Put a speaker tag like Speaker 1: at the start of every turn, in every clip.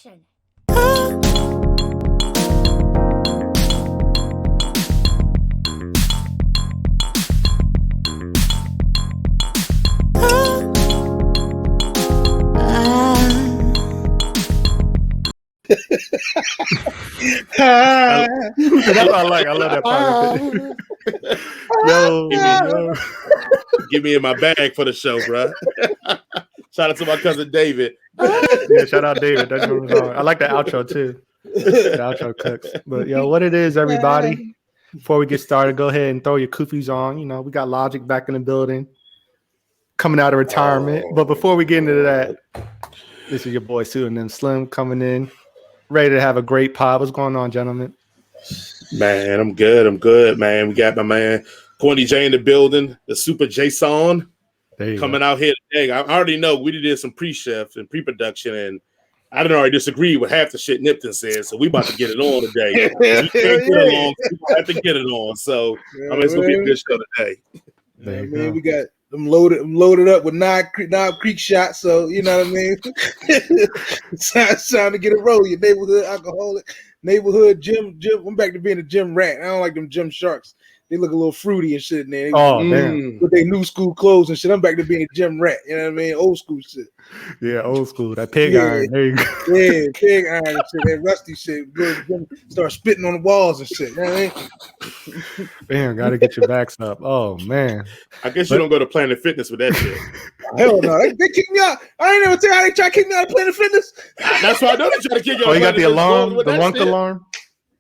Speaker 1: Action.
Speaker 2: That's what I like. I love that part. Yo.
Speaker 3: Give me in my bag for the show, bro. Shout out to my cousin David.
Speaker 2: Yeah, shout out David. That joint was hard. I like the outro too. The outro cooks. But yo, what it is, everybody. Before we get started, go ahead and throw your koofies on. You know, we got Logic back in the building, coming out of retirement. But before we get into that, this is your boy Pseudonym Slim coming in, ready to have a great pod. What's going on, gentlemen?
Speaker 3: Man, I'm good, man. We got my man Corny J in the building, the Super Jason coming out here today. I already know we did some pre-chef and pre-production, and I didn't already disagree with half the shit Nipton said, so we about to get it on today. We can't get along, so we have to get it on. So I mean, it's gonna be a good show today.
Speaker 4: Yeah, man, we got them loaded up with Knob Creek shots, so you know what I mean. It's time to get a roll. Your neighborhood alcoholic, neighborhood gym. I'm back to being a gym rat. I don't like them gym sharks. They look a little fruity and shit in there.
Speaker 2: Man.
Speaker 4: With their new school clothes and shit. I'm back to being a gym rat. You know what I mean? Old school shit.
Speaker 2: Yeah, old school. That pig iron. There you go.
Speaker 4: Yeah, pig iron and shit. That rusty shit. Go start spitting on the walls and shit. You know what I mean?
Speaker 2: Damn, gotta get your backs up. Oh man.
Speaker 3: I guess you don't go to Planet Fitness with that shit.
Speaker 4: Hell no. They kicked me out. I ain't never tell you how they try to kick me out of Planet Fitness.
Speaker 3: That's why I know they try to kick you out.
Speaker 2: Oh, you got the alarm, the lunk alarm?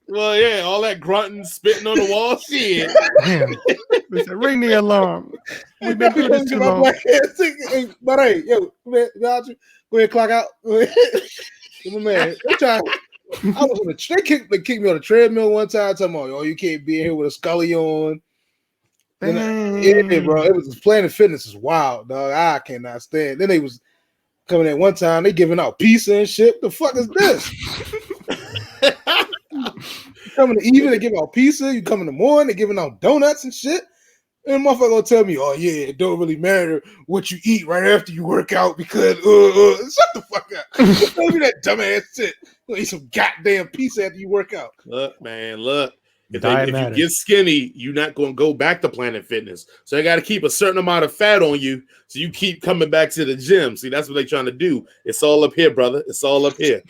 Speaker 3: Well, yeah, all that grunting, spitting on the wall, shit.
Speaker 2: Damn. They said, ring the alarm. We've been doing this too long.
Speaker 4: But hey, yo, man, go ahead, clock out. Man, I was on they kicked me on the treadmill one time, talking about, oh, you can't be in here with a scully on. Yeah, bro, it was Planet Fitness is wild, dog. I cannot stand. Then they was coming in one time, they giving out pizza and shit. The fuck is this? Coming in the evening, they give out pizza. You come in the morning, they giving out donuts and shit. And motherfucker gonna tell me, oh yeah, it don't really matter what you eat right after you work out because shut the fuck up. Tell me that dumbass shit. You eat some goddamn pizza after you work out.
Speaker 3: Look, man, look. If you get skinny, you're not going to go back to Planet Fitness. So they got to keep a certain amount of fat on you so you keep coming back to the gym. See, that's what they're trying to do. It's all up here, brother. It's all up here.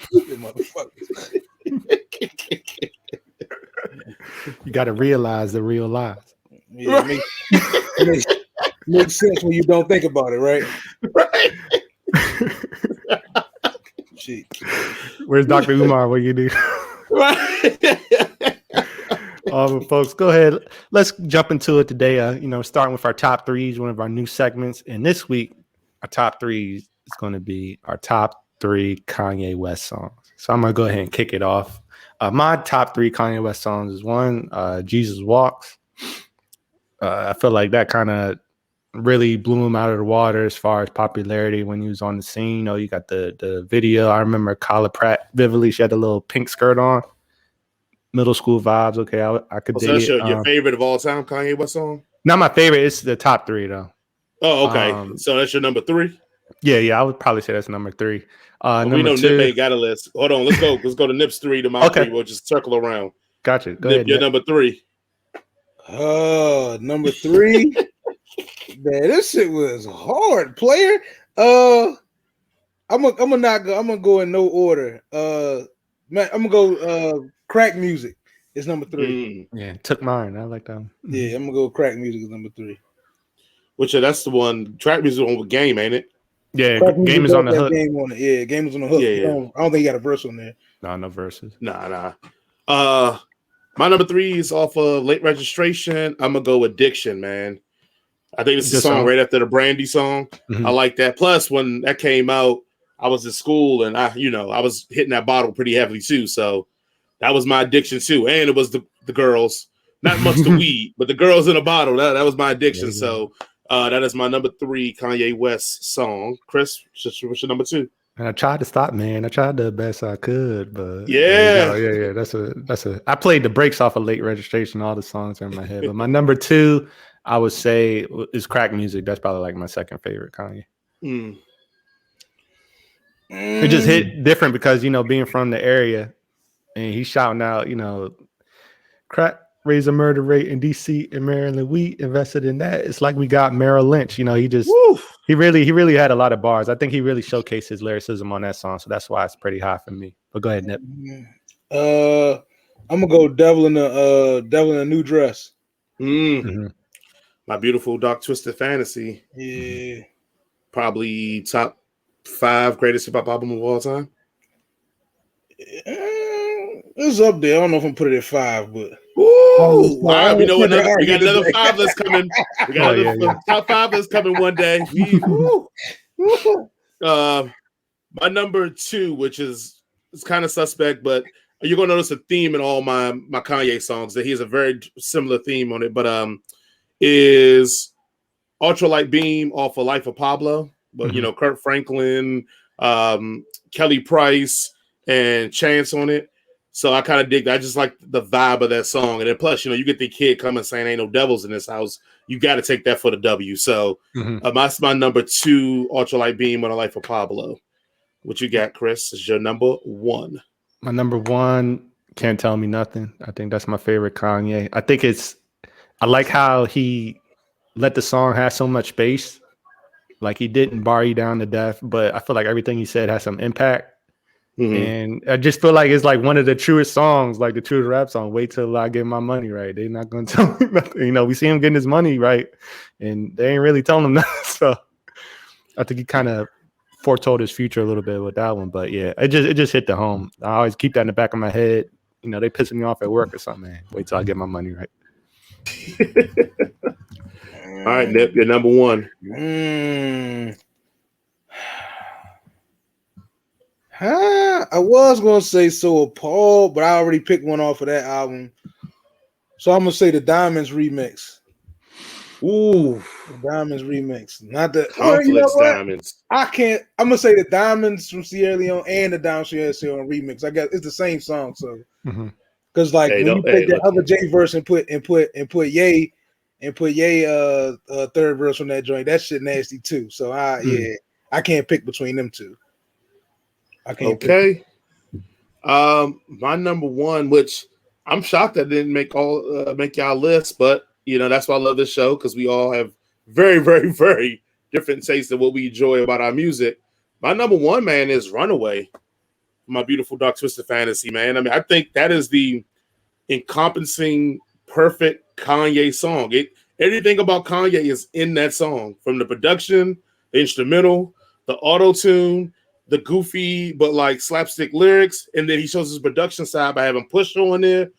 Speaker 2: You got to realize the real lies.
Speaker 4: Yeah, makes sense when you don't think about it, right?
Speaker 3: Right.
Speaker 4: Shit.
Speaker 2: Where's Dr. Umar? What you do?
Speaker 3: Right.
Speaker 2: Folks, go ahead. Let's jump into it today. Starting with our top threes, one of our new segments. And this week, our top threes is going to be our top three Kanye West songs. So I'm going to go ahead and kick it off. My top three Kanye West songs is one, Jesus Walks. I feel like that kind of really blew him out of the water as far as popularity when he was on the scene. You know, you got the video. I remember Kyla Pratt vividly. She had a little pink skirt on. Middle school vibes. Okay, I could dig
Speaker 3: that's
Speaker 2: it.
Speaker 3: Your favorite of all time Kanye West song?
Speaker 2: Not my favorite. It's the top three though.
Speaker 3: Oh, okay. So that's your number three?
Speaker 2: Yeah. I would probably say that's number three. Number
Speaker 3: we know
Speaker 2: two,
Speaker 3: Nip ain't got a list. Hold on, let's go to Nip's three to my three. We'll just circle around.
Speaker 2: Gotcha. Go
Speaker 3: Nip,
Speaker 2: ahead.
Speaker 3: Your number three.
Speaker 4: Number three. Man, this shit was hard, player. I'm gonna go in no order. Man, I'm gonna go Crack Music is number three.
Speaker 2: Yeah, took mine. I like that.
Speaker 4: Yeah, I'm gonna go Crack Music is number three.
Speaker 3: Which that's the one. Track Music on with Game, ain't it?
Speaker 2: Yeah, Game is on the hook.
Speaker 4: Game on it. Yeah, Game is on the hook.
Speaker 3: Yeah.
Speaker 4: I don't think he got a verse on there.
Speaker 2: No verses.
Speaker 3: Nah. My number three is off of Late Registration. I'm gonna go Addiction, man. I think it's the song right after the Brandy song.
Speaker 2: Mm-hmm.
Speaker 3: I like that. Plus, when that came out, I was in school and I was hitting that bottle pretty heavily too. So that was my addiction too. And it was the girls, not much the weed, but the girls in a bottle. That was my addiction. Yeah. So that is my number three Kanye West song. Chris, what's your number two?
Speaker 2: And I tried to stop, man. I tried the best I could, but
Speaker 3: yeah.
Speaker 2: That's a. I played the breaks off of Late Registration. All the songs are in my head, but my number two, I would say, is Crack Music. That's probably like my second favorite Kanye. It just hit different because, being from the area and he's shouting out, crack raise a murder rate in DC and Maryland. We invested in that. It's like we got Merrill Lynch. He really had a lot of bars. I think he really showcased his lyricism on that song. So that's why it's pretty high for me. But go ahead, Nip.
Speaker 4: I'm gonna go Devil in a New Dress.
Speaker 3: Mm-hmm. My Beautiful Dark Twisted Fantasy.
Speaker 4: Yeah.
Speaker 3: Probably top 5 greatest hip hop album of all time.
Speaker 4: It's up there. I don't know if I'm put it at 5, but
Speaker 3: all right, we know we got another 5 that's coming. We got another top 5 that's coming one day. My number 2, which is kind of suspect, but you're gonna notice a theme in all my Kanye songs that he has a very similar theme on it. But is Ultralight Beam off of Life of Pablo, but Kurt Franklin, Kelly Price, and Chance on it. So I kind of dig that. I just like the vibe of that song. And then plus, you get the kid coming saying ain't no devils in this house. You got to take that for the W. So that's my number 2, Ultralight Beam on the Life of Pablo. What you got, Chris? Is your number 1?
Speaker 2: My number 1, Can't Tell Me Nothing. I think that's my favorite Kanye. I like how he let the song have so much space. Like he didn't bar you down to death, but I feel like everything he said has some impact. And I just feel like it's like one of the truest songs, like the truest rap song. Wait till I get my money right. They're not going to tell me nothing. We see him getting his money right, and they ain't really telling him nothing. So I think he kind of foretold his future a little bit with that one. But yeah, it just hit the home. I always keep that in the back of my head. They pissing me off at work or something, man. Wait till I get my money right.
Speaker 3: All right, Nip, your number 1.
Speaker 4: I was gonna say So Appalled, but I already picked one off of that album. So I'm gonna say the Diamonds remix.
Speaker 3: Ooh,
Speaker 4: the Diamonds remix, not the
Speaker 3: Conflicts Diamonds.
Speaker 4: I'm gonna say the Diamonds from Sierra Leone and the Diamonds from Sierra Leone remix. I guess it's the same song, so because when you take that other J verse and put Ye third verse from that joint, that shit nasty too. So I can't pick between them two. I can't.
Speaker 3: Okay. My number 1, which I'm shocked I didn't make y'all list, but that's why I love this show, because we all have very, very, very different tastes of what we enjoy about our music. My number 1, man, is Runaway. My Beautiful Dark Twisted Fantasy, man. I mean, I think that is the encompassing perfect Kanye song. Everything about Kanye is in that song, from the production, the instrumental, the auto-tune, the goofy but like slapstick lyrics, and then he shows his production side by having Pusha on there.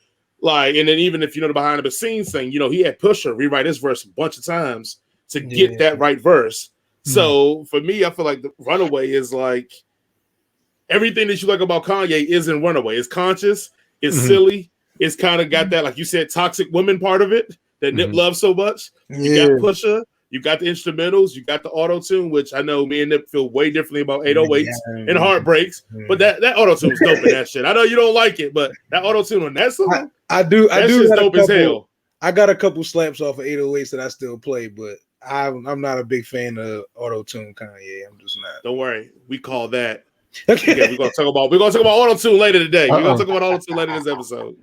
Speaker 3: And then even if the behind the scenes thing, he had Pusha rewrite his verse a bunch of times to get that right verse. So for me, I feel like the Runaway is like everything that you like about Kanye is in Runaway. It's conscious, it's silly, it's kind of got that, like you said, toxic woman part of it that Nip loves so much. You got Pusha. You got the instrumentals, you got the auto-tune, which I know me and Nip feel way differently about 808s and Heartbreaks, but that auto-tune's dope in that shit. I know you don't like it, but that auto-tune on that song,
Speaker 4: I do
Speaker 3: dope as hell.
Speaker 4: I got a couple slaps off of 808s that I still play, but I'm not a big fan of auto-tune Kanye. I'm just not.
Speaker 3: Don't worry, we call that. Okay, we're gonna talk about auto-tune later today. We're gonna talk about auto-tune later in this episode.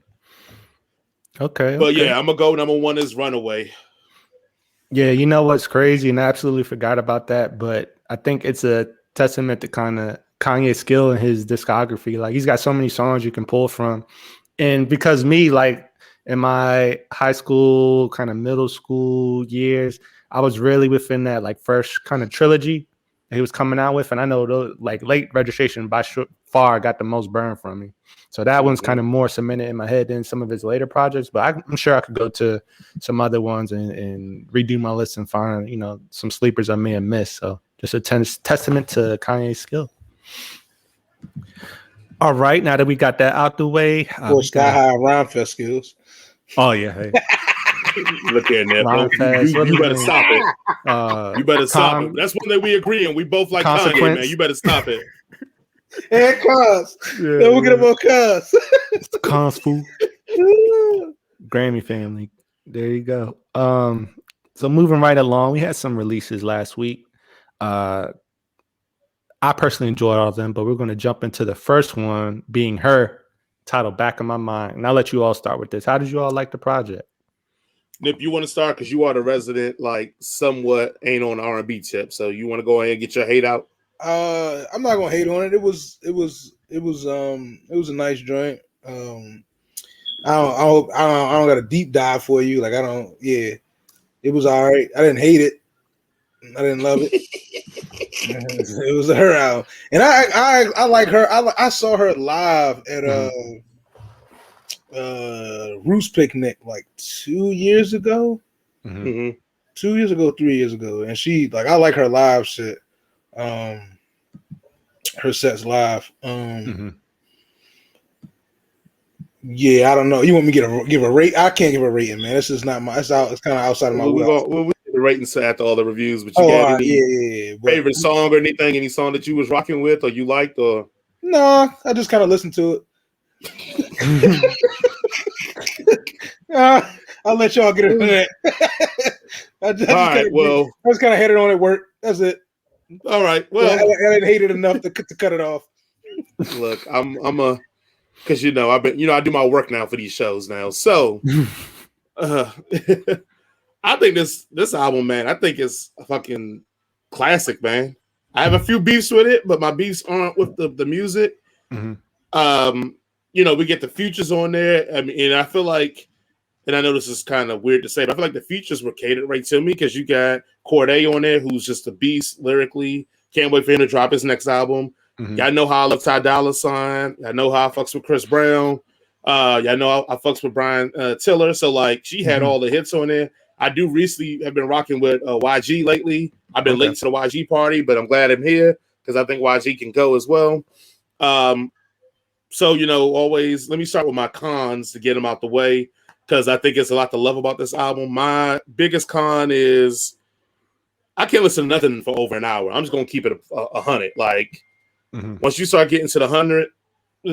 Speaker 2: Okay.
Speaker 3: But yeah, I'm gonna go. Number 1 is Runaway.
Speaker 2: Yeah, what's crazy, and I absolutely forgot about that, but I think it's a testament to kind of Kanye's skill in his discography. Like, he's got so many songs you can pull from. And because me, like, in my high school, kind of middle school years, I was really within that, like, first kind of trilogy that he was coming out with. And I know, those, like, Late Registration by far got the most burn from me. So that one's kind of more cemented in my head than some of his later projects. But I'm sure I could go to some other ones and redo my list and find, some sleepers I may have missed. So just a testament to Kanye's skill. All right, now that we got that out the way.
Speaker 4: Sky High Rhyme Fest skills.
Speaker 2: Oh, yeah. Hey.
Speaker 3: Look here, Nip. You better stop it. You better stop it. That's one that we agree on. We both like Kanye, man. You better stop it.
Speaker 4: And Cuz. Yeah, we'll get him on Cuz.
Speaker 2: It's the Cuz fool. Grammy family. There you go. So moving right along, we had some releases last week. I personally enjoyed all of them, but we're going to jump into the first one, being H.E.R, titled Back in My Mind. And I'll let you all start with this. How did you all like the project?
Speaker 3: Nip, you want to start because you are the resident, like somewhat ain't on R&B tip. So you want to go ahead and get your hate out?
Speaker 4: I'm not gonna hate on it. It was a nice joint. I don't got a deep dive for you. Like it was all right. I didn't hate it. I didn't love it. It was her album, and I like her. I saw her live at Roost Picnic like 2 years ago. 2 years ago, 3 years ago, and she I like her live shit. Her sets live. Yeah, I don't know. You want me to give a rate? I can't give a rating, man. This is not my. It's out. It's kind of outside of my wheelhouse.
Speaker 3: We'll get the ratings after all the reviews. But you got any favorite song or anything? Any song that you was rocking with or you liked? Or
Speaker 4: no, I just kind of listened to it. I'll let y'all get into that. I just kind of had it on at work. That's it.
Speaker 3: All right. Well,
Speaker 4: I didn't hate it enough to cut it off.
Speaker 3: Look, I'm because I do my work now for these shows now. So I think this album, man, I think it's a fucking classic, man. I have a few beefs with it, but my beefs aren't with the music. We get the features on there. I mean, and I feel like, and I know this is kind of weird to say, but I feel like the features were catered right to me because you got Corday on there, who's just a beast lyrically. Can't wait for him to drop his next album. Y'all know how I love Ty Dolla $ign. I know how I fucks with Chris Brown. Y'all know I fucks with Brian Tiller. So she had all the hits on there. I do recently have been rocking with YG lately. I've been late to the YG party, but I'm glad I'm here because I think YG can go as well. Always let me start with my cons to get them out the way because I think it's a lot to love about this album. My biggest con is I can't listen to nothing for over an hour. I'm just gonna keep it 100. Once you start getting to the 100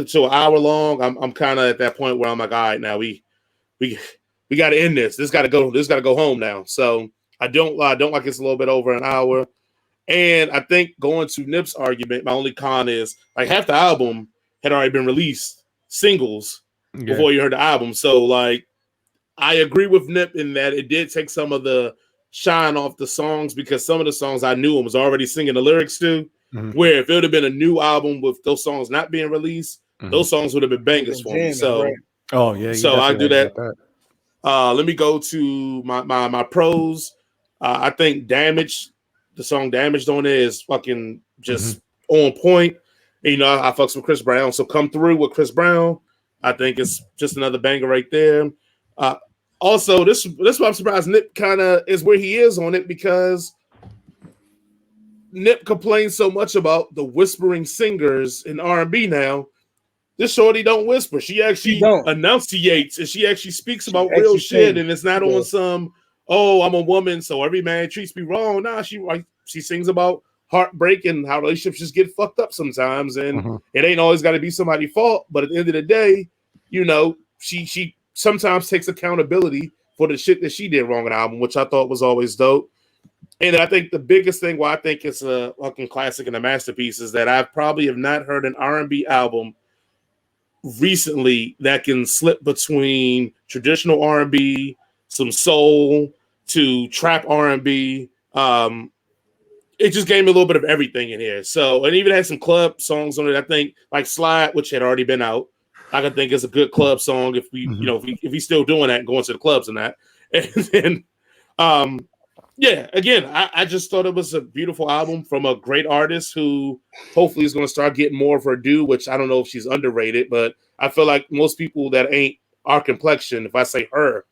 Speaker 3: to an hour long, I'm kind of at that point where I'm like, all right, now we got to end this. This got to go home now. So I don't like it's a little bit over an hour. And I think going to Nip's argument, my only con is half the album had already been released singles before you heard the album. So I agree with Nip in that it did take some of the shine off the songs because some of the songs I knew and was already singing the lyrics to. Where if it would have been a new album with those songs not being released, those songs would have been bangers for me. So, I do that. Let me go to my pros. I think the song Damaged on there is fucking just on point. And, I fucks with Chris Brown. So Come Through with Chris Brown. I think it's just another banger right there. Also, this why I'm surprised Nip kind of is where he is on it because Nip complains so much about the whispering singers in R&B now. This shorty don't whisper. She actually enunciates and she actually speaks about real shit. And it's not on some, I'm a woman, so every man treats me wrong. Nah, she sings about heartbreak and how relationships just get fucked up sometimes. And it ain't always got to be somebody's fault. But at the end of the day, she sometimes takes accountability for the shit that she did wrong in the album, which I thought was always dope. And I think the biggest thing why I think it's a fucking classic and a masterpiece is that I probably have not heard an R&B album recently that can slip between traditional R&B, some soul, to trap R&B. It just gave me a little bit of everything in here. So, and even had some club songs on it. I think Slide, which had already been out, I can think is a good club song if we, if he's still doing that and going to the clubs and that. And then, again, I just thought it was a beautiful album from a great artist who hopefully is going to start getting more of her due, which I don't know if she's underrated, but I feel like most people that ain't our complexion, if I say her,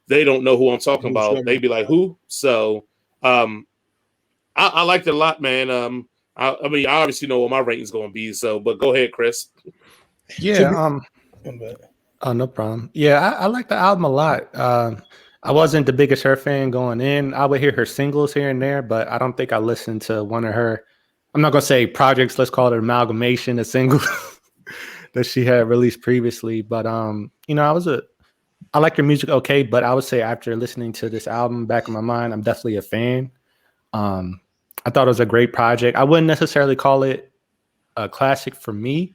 Speaker 3: they don't know who I'm talking about. They'd be like, who? So I liked it a lot, man. I mean, I obviously know what my rating's going to be, but go ahead, Chris.
Speaker 2: Yeah. Oh, no problem. Yeah, I like the album a lot. I wasn't the biggest H.E.R fan going in. I would hear her singles here and there, but I don't think I listened to one of her. I'm not gonna say projects. Let's call it amalgamation of singles that she had released previously. But I like her music okay, but I would say after listening to this album back in my mind, I'm definitely a fan. I I thought it was a great project. I wouldn't necessarily call it a classic for me,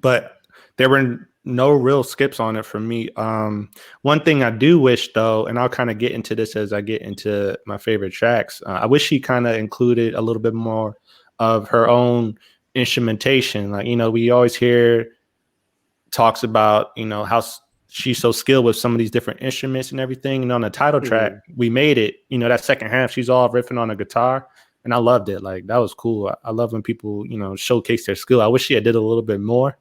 Speaker 2: but there were no real skips on it for me. One thing I do wish though, and I'll kind of get into this as I get into my favorite tracks. I wish she kind of included a little bit more of her own instrumentation. Like, we always hear talks about, how she's so skilled with some of these different instruments and everything. And on the title track, We Made It, that second half, she's all riffing on a guitar. And I loved it. Like, that was cool. I love when people, showcase their skill. I wish she had did a little bit more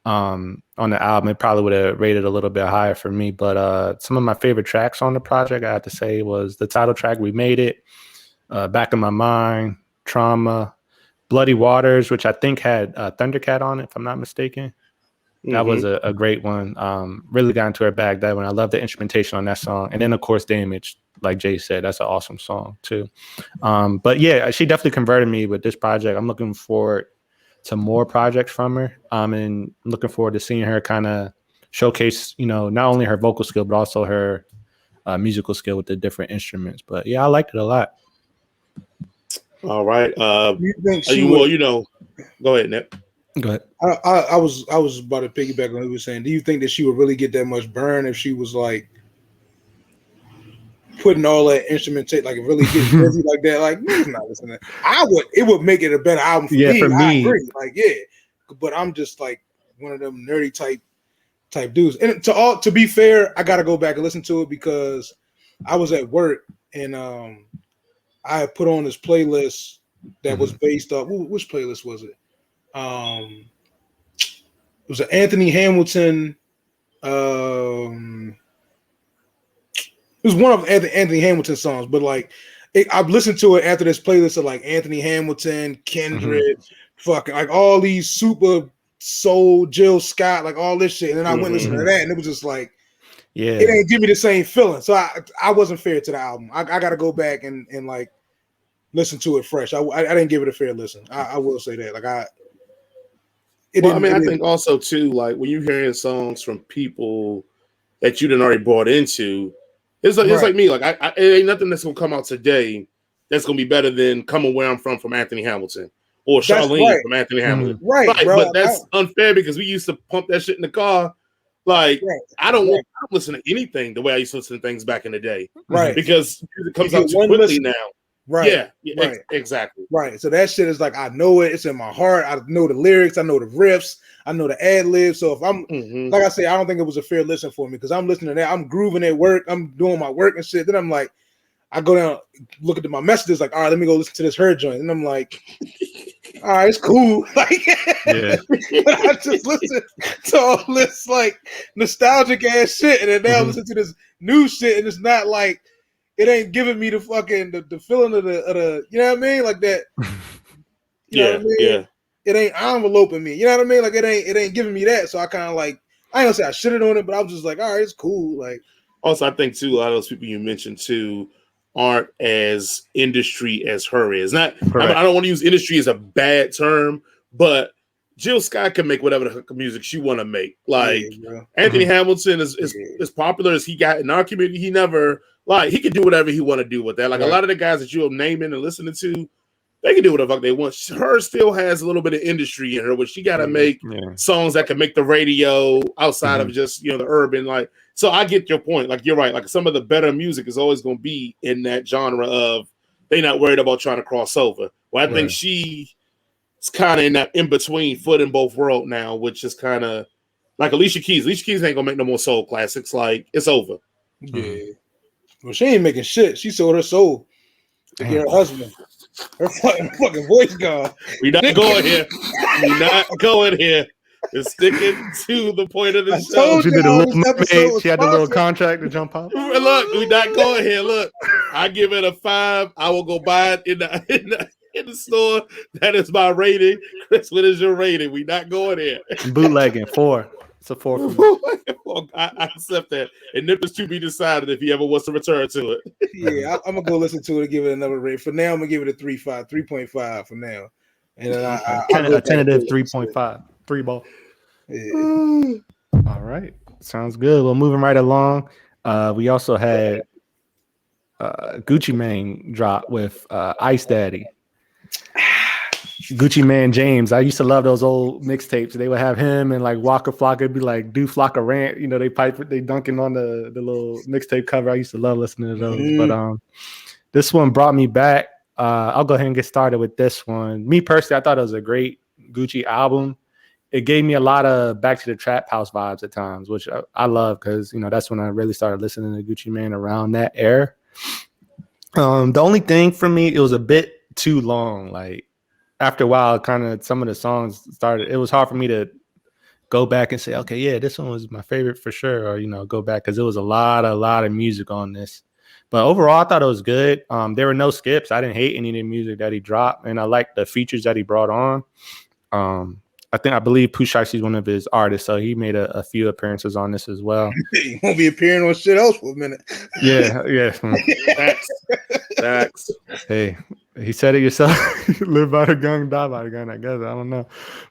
Speaker 2: on the album. It probably would have rated a little bit higher for me. But some of my favorite tracks on the project, I have to say, was the title track, We Made It, Back in My Mind, Trauma, Bloody Waters, which I think had Thundercat on it, if I'm not mistaken. That was a great one. Really got into her bag that one. I love the instrumentation on that song. And then, of course, Damage, like Jay said, that's an awesome song, too. But yeah, she definitely converted me with this project. I'm looking forward to more projects from her. And looking forward to seeing her kind of showcase, not only her vocal skill, but also her musical skill with the different instruments. But yeah, I liked it a lot.
Speaker 3: All right.
Speaker 4: You think she
Speaker 3: go ahead, Nip.
Speaker 2: Go ahead.
Speaker 4: I was about to piggyback on what he was saying. Do you think that she would really get that much burn if she was like putting all that instrumentation, like really get busy like that? Like, not listening. It would make it a better album for me.
Speaker 2: Yeah, for me.
Speaker 4: I agree. Like, yeah, but I'm just like one of them nerdy type dudes. And to be fair, I got to go back and listen to it because I was at work and I put on this playlist that was based off. Which playlist was it? It was an Anthony Hamilton. It was one of Anthony Hamilton songs, but like I've listened to it after this playlist of like Anthony Hamilton, Kendrick, fucking like all these super soul, Jill Scott, like all this shit, and then I went and listened to that, and it was just like,
Speaker 2: yeah,
Speaker 4: it ain't give me the same feeling. So I wasn't fair to the album. I got to go back and like listen to it fresh. I didn't give it a fair listen. I will say that. Like I think
Speaker 3: also too, like when you're hearing songs from people that you done already bought into, it's like me. Like it ain't nothing that's gonna come out today that's gonna be better than "Coming Where I'm From" Anthony Hamilton or Charlene from Anthony Hamilton.
Speaker 4: Right, bro.
Speaker 3: But that's unfair because we used to pump that shit in the car. Like I don't listen to anything the way I used to listen to things back in the day.
Speaker 4: Right.
Speaker 3: Because it comes out too quickly now.
Speaker 4: Right.
Speaker 3: Yeah. Exactly.
Speaker 4: Right. So that shit is like, I know it. It's in my heart. I know the lyrics. I know the riffs. I know the ad libs. So if I'm, like I say, I don't think it was a fair listen for me because I'm listening to that. I'm grooving at work. I'm doing my work and shit. Then I'm like, I go down, look at my messages, like, all right, let me go listen to this H.E.R joint. And I'm like, all right, it's cool. Like, but I just listen to all this like nostalgic ass shit. And then now I listen to this new shit. And it's not like, it ain't giving me the fucking the feeling of the you know what I mean, like that. You know what I mean?
Speaker 3: Yeah.
Speaker 4: It ain't enveloping me. You know what I mean? Like it ain't giving me that. So I kind of like, I ain't gonna say I shitted on it, but I was just like, all right, it's cool. Like
Speaker 3: also, I think too, a lot of those people you mentioned too aren't as industry as H.E.R is. Not, I don't want to use industry as a bad term, but Jill Scott can make whatever the music she want to make. Like Anthony Hamilton is popular as he got in our community. He never. Like, he can do whatever he want to do with that. Like, a lot of the guys that you're naming and listening to, they can do whatever the fuck they want. H.E.R still has a little bit of industry in her, where she got to make songs that can make the radio outside of just, the urban. Like, so I get your point. Like, you're right. Like, some of the better music is always going to be in that genre of they not worried about trying to cross over. Well, I think she's kind of in that in-between foot in both world now, which is kind of like Alicia Keys. Alicia Keys ain't going to make no more soul classics. Like, it's over.
Speaker 4: Yeah. Well, she ain't making shit. She sold her soul to get her husband. Her fucking voice gone.
Speaker 3: We not going here. We not going here. It's sticking to the point of the show.
Speaker 2: She did a little mermaid. She had a little contract to jump out.
Speaker 3: Look, we not going here. Look, I give it a 5. I will go buy it in the store. That is my rating. Chris, what is your rating? We not going here.
Speaker 2: Bootlegging 4. It's a 4 for me.
Speaker 3: I accept that. And Nip is to be decided if he ever wants to return to it.
Speaker 4: Yeah, I'm gonna go listen to it and give it another rate. For now, I'm gonna give it a 3.5 for now. And then
Speaker 2: a tentative 3.5, 3 ball.
Speaker 4: Yeah.
Speaker 2: All right, sounds good. Well, moving right along. We also had Gucci Mane dropped with Ice Daddy. Gucci Man James. I used to love those old mixtapes. They would have him and like Waka Flocka. It'd be like Do Flocka Rant. You know, they dunking on the little mixtape cover. I used to love listening to those. But this one brought me back. I'll go ahead and get started with this one. Me personally, I thought it was a great Gucci album. It gave me a lot of Back to the Trap House vibes at times, which I love because, you know, that's when I really started listening to Gucci Mane around that era. The only thing for me, it was a bit too long. Like, after a while, kind of some of the songs started. It was hard for me to go back and say, okay, yeah, this one was my favorite for sure, or, you know, go back because it was a lot of music on this. But overall, I thought it was good. There were no skips. I didn't hate any of the music that he dropped, and I liked the features that he brought on. I believe Pooh Shiesty is one of his artists, so he made a few appearances on this as well.
Speaker 4: He won't be appearing on shit else for a minute.
Speaker 2: Yeah.
Speaker 3: Facts.
Speaker 2: Hey, he said it yourself. Live by the gun, die by the gun, I guess. I don't know.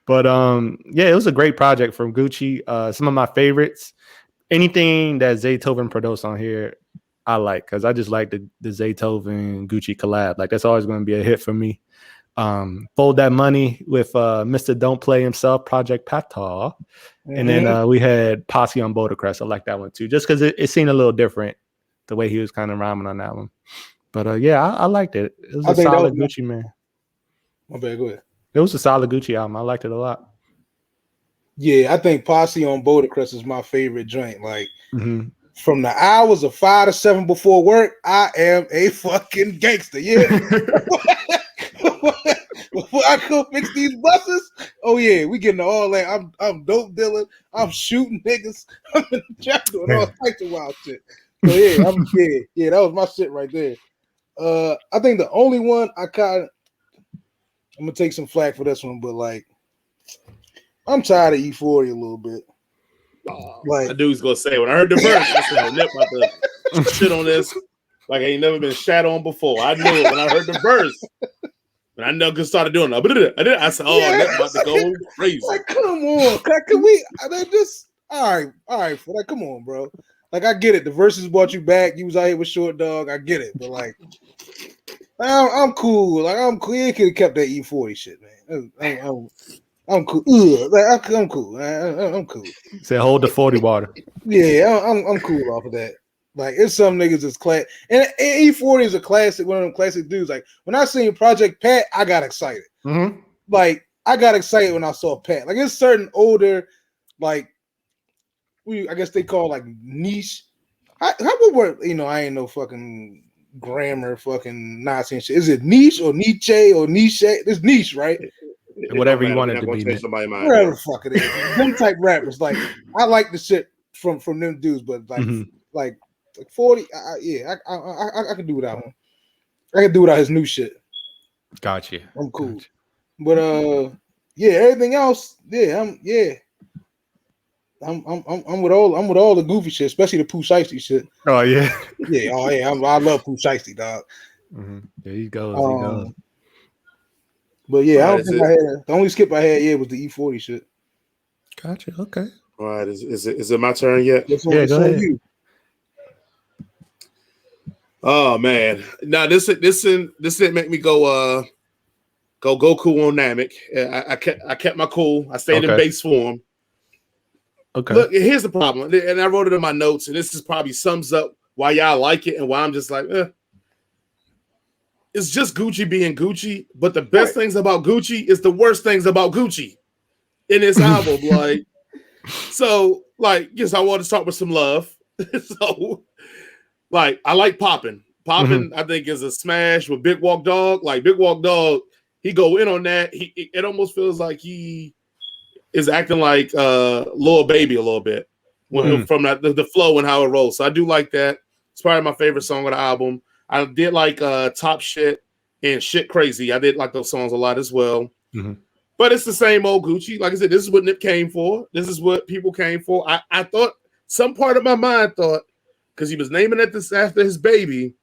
Speaker 2: But yeah, it was a great project from Gucci. Some of my favorites. Anything that Zaytoven produced on here, I like, because I just like the Zaytoven Gucci collab. Like, that's always going to be a hit for me. Fold That Money with Mr. Don't Play Himself, Project Patar. And then we had Posse on Bouldercrest. I like that one too, just because it seemed a little different the way he was kind of rhyming on that one. But yeah, I liked it. It was a solid Gucci, man.
Speaker 4: My bad, go ahead.
Speaker 2: It was a solid Gucci album. I liked it a lot.
Speaker 4: Yeah, I think Posse on Bouldercrest is my favorite joint. Like, from the hours of 5 to 7 before work, I am a fucking gangster. Yeah. Before I go fix these buses, oh yeah, we getting all that. I'm dope dealing. I'm shooting niggas. I'm in the trap doing all types of wild shit. So yeah, that was my shit right there. I think the only one I'm gonna take some flack for this one, but like, I'm tired of E40 a little bit.
Speaker 3: Like, I knew he was gonna say, when I heard the verse, I said, Nip about to shit on this like I ain't never been shat on before. I knew it when I heard the verse. And I know because started doing it. I said, oh, Nip about to go crazy.
Speaker 4: Like, come on. Can we just all right, for that. Come on, bro. Like, I get it. The verses brought you back. You was out here with Short Dog. I get it. But like, I'm cool. Like, I'm cool. You could have kept that E40 shit, man. I'm cool. Like, I'm cool. I'm cool.
Speaker 2: Say, hold the 40 water.
Speaker 4: Yeah, I'm cool off of that. Like, it's some niggas that's class, and E40 is a classic, one of them classic dudes. Like, when I seen Project Pat, I got excited. Like, I got excited when I saw Pat. Like, it's certain older, like, I guess they call like niche. How would work? You know, I ain't no fucking grammar, fucking Nazi and shit. Is it niche or Nietzsche or niche? It's niche, right?
Speaker 2: Whatever you want it to be.
Speaker 4: Whatever the fuck it is. Them type rappers. Like, I like the shit from them dudes, but like 40, I can do without him. I can do without his new shit.
Speaker 2: Gotcha.
Speaker 4: I'm cool. Gotcha. But yeah, everything else, I'm with all the goofy shit, especially the Pooh Shiesty shit.
Speaker 2: Oh yeah.
Speaker 4: I love Pooh Shiesty, dog.
Speaker 2: There he goes.
Speaker 4: But yeah, I don't think I had the only skip I had was the E40 shit.
Speaker 2: Gotcha. Okay.
Speaker 3: All right, is it my turn yet?
Speaker 4: Yeah, go ahead. You.
Speaker 3: Oh man, now this didn't make me go Goku on Namek. I kept my cool. I stayed in base form.
Speaker 2: Okay.
Speaker 3: Look, here's the problem, and I wrote it in my notes, and this is probably sums up why y'all like it and why I'm just like, It's just Gucci being Gucci, but the best things about Gucci is the worst things about Gucci in this album. Like, so, like, yes, I want to start with some love. So, like, I like Poppin'. Poppin', I think, is a smash with Big Walk Dog. Like, Big Walk Dog, he go in on that. It almost feels like he is acting like Lil Baby a little bit from the flow and how it rolls. So I do like that. It's probably my favorite song on the album. I did like Top Shit and Shit Crazy. I did like those songs a lot as well. But it's the same old Gucci. Like I said, this is what Nip came for. This is what people came for. I thought, some part of my mind thought, because he was naming it this after his baby,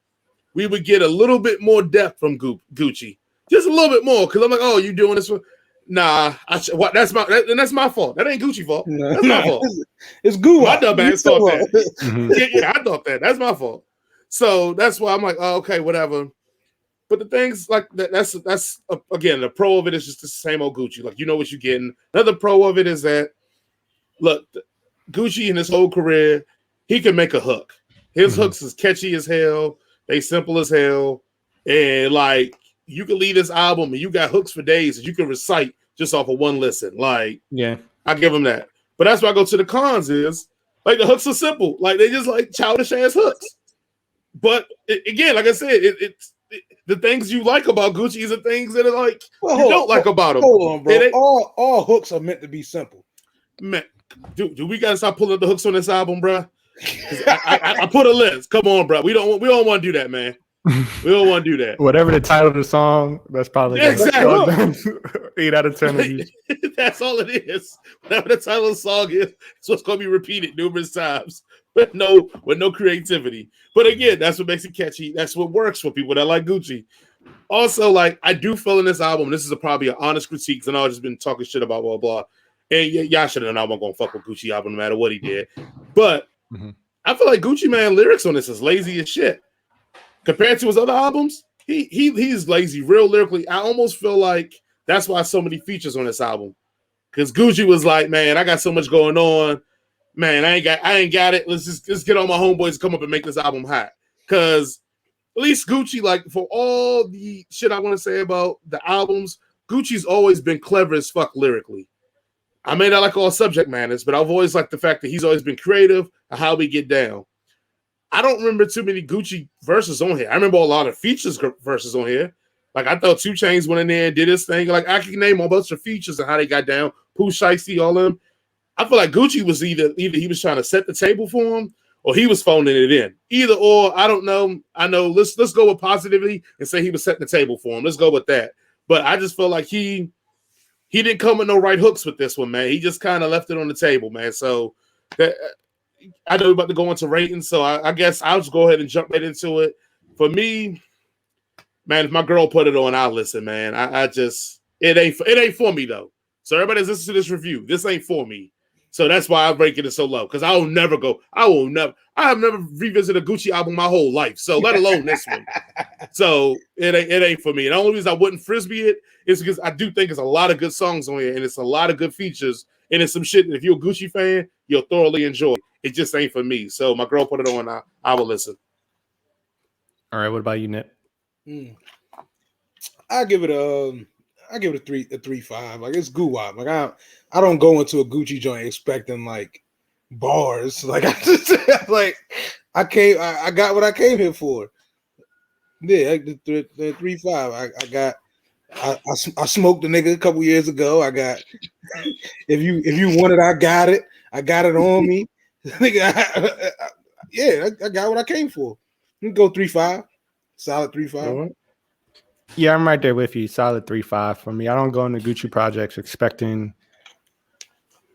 Speaker 3: we would get a little bit more depth from Gucci. Just a little bit more. Because I'm like, oh, you doing this one? Nah, that's my fault. That ain't Gucci fault. That's my fault.
Speaker 4: It's Gucci.
Speaker 3: My dumb ass thought that. Yeah, I thought that. That's my fault. So that's why I'm like, oh, okay, whatever. But the things like that's again, the pro of it is just the same old Gucci. Like, you know what you're getting. Another pro of it is that, look, Gucci in his whole career, he can make a hook. His hooks is catchy as hell. They simple as hell. And like, you can leave this album and you got hooks for days that you can recite just off of one listen. Like, yeah, I give him that. But that's why I go to the cons is, like, the hooks are simple. Like, they just like childish ass hooks. But again, like I said, it's the things you like about Gucci is the things that are like you don't like about him.
Speaker 4: Hold on, bro. All hooks are meant to be simple.
Speaker 3: Man, do we gotta stop pulling up the hooks on this album, bro? I put a list. Come on, bro. We don't want to do that, man. We don't want to do that.
Speaker 2: Whatever the title of the song, that's probably
Speaker 3: exactly
Speaker 2: 8 out of 10.
Speaker 3: That's all it is. Whatever the title of the song is, it's what's going to be repeated numerous times with no creativity. But again, that's what makes it catchy. That's what works for people that like Gucci. Also, like, I do feel in this album, this is probably an honest critique, because I know I've just been talking shit about blah blah. And y'all should have known I wasn't gonna fuck with Gucci album no matter what he did. But I feel like Gucci Mane lyrics on this is lazy as shit. Compared to his other albums, he's lazy, real lyrically. I almost feel like that's why so many features on this album. Because Gucci was like, man, I got so much going on. Man, I ain't got it. Let's get all my homeboys to come up and make this album hot. Because at least Gucci, like, for all the shit I want to say about the albums, Gucci's always been clever as fuck lyrically. I may not like all subject matters, but I've always liked the fact that he's always been creative and how we get down. I don't remember too many Gucci verses on here. I remember a lot of features verses on here. Like, I thought 2 Chainz went in there and did his thing. Like, I can name a bunch of features and how they got down. Pooh Shiesty, all of them. I feel like Gucci was either he was trying to set the table for him or he was phoning it in. Either or, I don't know. I know. Let's go with positively and say he was setting the table for him. Let's go with that. But I just feel like he didn't come with no right hooks with this one, man. He just kind of left it on the table, man. So that. I know we're about to go into ratings, so I guess I'll just go ahead and jump right into it. For me, man, if my girl put it on, I'll listen, man. It ain't for me though. So everybody that's listening to this review, this ain't for me. So that's why I'm ranking it so low, because I have never revisited a Gucci album my whole life, so let alone this one. So it ain't for me. And the only reason I wouldn't frisbee it is because I do think there's a lot of good songs on here, and it's a lot of good features, and it's some shit that if you're a Gucci fan, you'll thoroughly enjoy. It just ain't for me. So my girl put it on. I will listen.
Speaker 2: All right. What about you, Nip?
Speaker 4: I give it a 3.5. Like, it's goo-wop. Like, I don't go into a Gucci joint expecting like bars. Like, I got what I came here for. Yeah, the 3.5. I smoked a nigga a couple years ago. I got if you want it, I got it. I got it on me. I got what I came for. You can go 3.5, solid 3.5.
Speaker 2: Yeah, I'm right there with you. Solid 3.5 for me. I don't go into Gucci projects expecting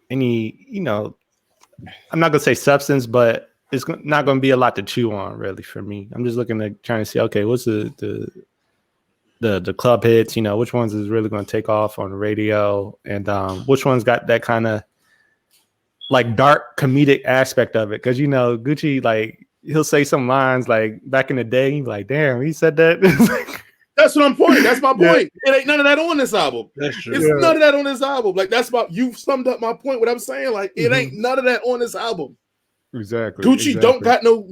Speaker 2: any, I'm not gonna say substance, but it's not gonna be a lot to chew on, really, for me. I'm just looking at trying to see, okay, what's the club hits, which ones is really gonna take off on the radio, and which ones got that kind of like dark comedic aspect of it, because Gucci, like, he'll say some lines like back in the day, he's like, damn, he said that.
Speaker 3: That's what I'm pointing. That's my point. Yeah. It ain't none of that on this album.
Speaker 4: That's true.
Speaker 3: It's none of that on this album. Like, you've summed up my point. What I'm saying, like, it ain't none of that on this album.
Speaker 2: Exactly.
Speaker 3: Gucci don't got no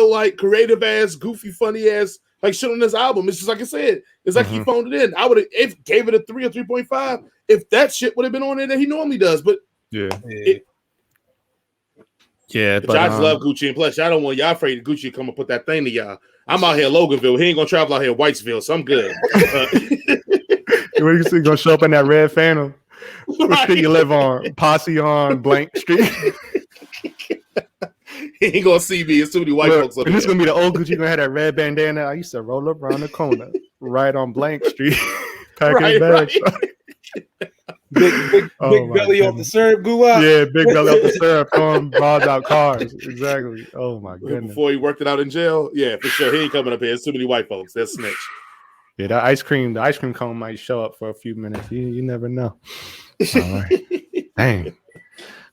Speaker 3: like creative ass, goofy, funny ass like shit on this album. It's just like I said. It's like he phoned it in. I would have gave it a 3 or 3.5 if that shit would have been on there that he normally does. But but I just love Gucci, and plus y'all don't want y'all afraid Gucci to come and put that thing to y'all. I'm out here in Loganville. He ain't gonna travel out here in Whitesville, so I'm good.
Speaker 2: When you gonna show up in that red Phantom? What street you live on? Posse on Blank Street.
Speaker 3: He ain't gonna see me. It's too many white folks up
Speaker 2: and
Speaker 3: here.
Speaker 2: this gonna be the old Gucci gonna have that red bandana. I used to roll up around the corner, right on Blank Street, packing his bags.
Speaker 4: Big belly off the syrup, goo-wop.
Speaker 2: Yeah, big belly off the syrup, throwing balls out cars. Exactly. Oh my goodness.
Speaker 3: Before he worked it out in jail, yeah, for sure. He ain't coming up here. It's too many white folks. That's snitch.
Speaker 2: Yeah, the ice cream cone might show up for a few minutes. You never know. All right. Dang.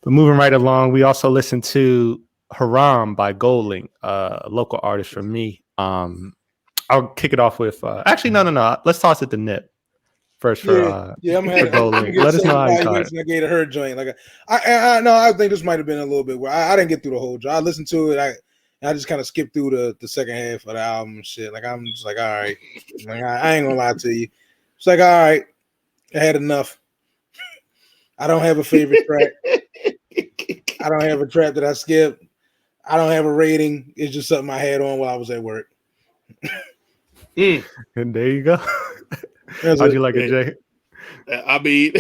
Speaker 2: But moving right along, we also listened to HARAM by Goldlink, a local artist from me. I'll kick it off with actually no. Let's toss it to Nip first for
Speaker 4: I'm gonna
Speaker 2: Goldlink. Let us know how you thought.
Speaker 4: I gave her joint. Like I think this might have been a little bit where I didn't get through the whole joint. I listened to it. I just kind of skipped through the second half of the album and shit. Like I'm just like, all right. Like I ain't gonna lie to you. It's like, all right, I had enough. I don't have a favorite track. I don't have a track that I skipped. I don't have a rating. It's just something I had on while I was at work.
Speaker 2: And there you go. How'd you like it, Jay?
Speaker 3: I mean,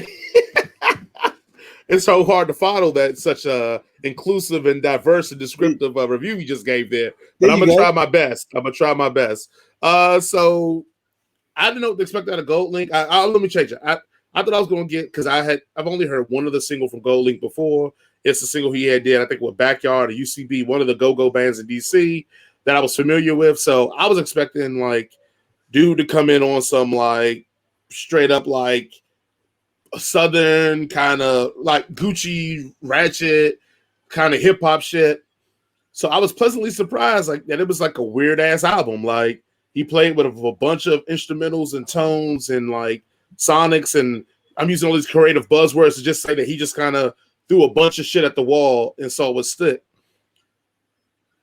Speaker 3: it's so hard to follow that such a inclusive and diverse and descriptive review you just gave there. But I'm gonna try my best. So I didn't expect that of Goldlink. Let me change it. I thought I was gonna get because I've only heard one of the single from Goldlink before. It's a single he did, I think, with Backyard or UCB, one of the go-go bands in DC that I was familiar with. So I was expecting like dude to come in on some like straight up like Southern kind of like Gucci ratchet kind of hip hop shit. So I was pleasantly surprised like that it was like a weird ass album. Like he played with a bunch of instrumentals and tones and like sonics, and I'm using all these creative buzzwords to just say that he just kind of threw a bunch of shit at the wall and saw what stick.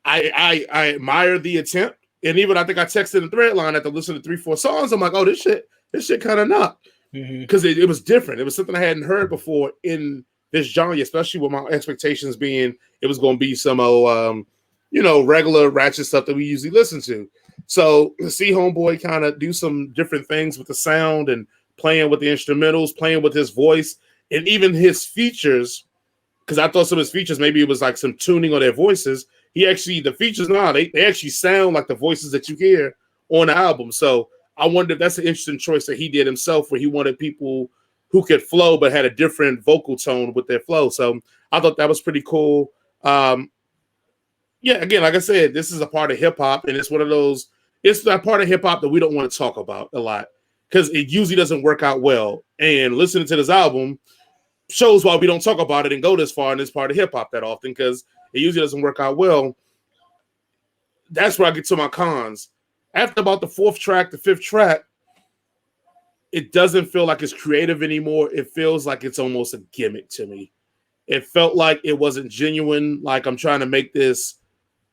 Speaker 3: I admire the attempt, and even I think I texted in the thread line after listening to 3-4 songs. I'm like, oh, this shit kind of knocked because it was different. It was something I hadn't heard before in this genre, especially with my expectations being it was going to be some regular ratchet stuff that we usually listen to. So to see Homeboy kind of do some different things with the sound and playing with the instrumentals, playing with his voice, and even his features, because I thought some of his features, maybe it was like some tuning on their voices. They actually sound like the voices that you hear on the album. So I wonder if that's an interesting choice that he did himself, where he wanted people who could flow but had a different vocal tone with their flow. So I thought that was pretty cool. Again, like I said, this is a part of hip hop, and it's one of those. It's that part of hip hop that we don't want to talk about a lot because it usually doesn't work out well. And listening to this album shows why we don't talk about it and go this far in this part of hip hop that often, because it usually doesn't work out well. That's where I get to my cons. After about the fourth track, the fifth track, it doesn't feel like it's creative anymore. It feels like it's almost a gimmick to me. It felt like it wasn't genuine. Like I'm trying to make this,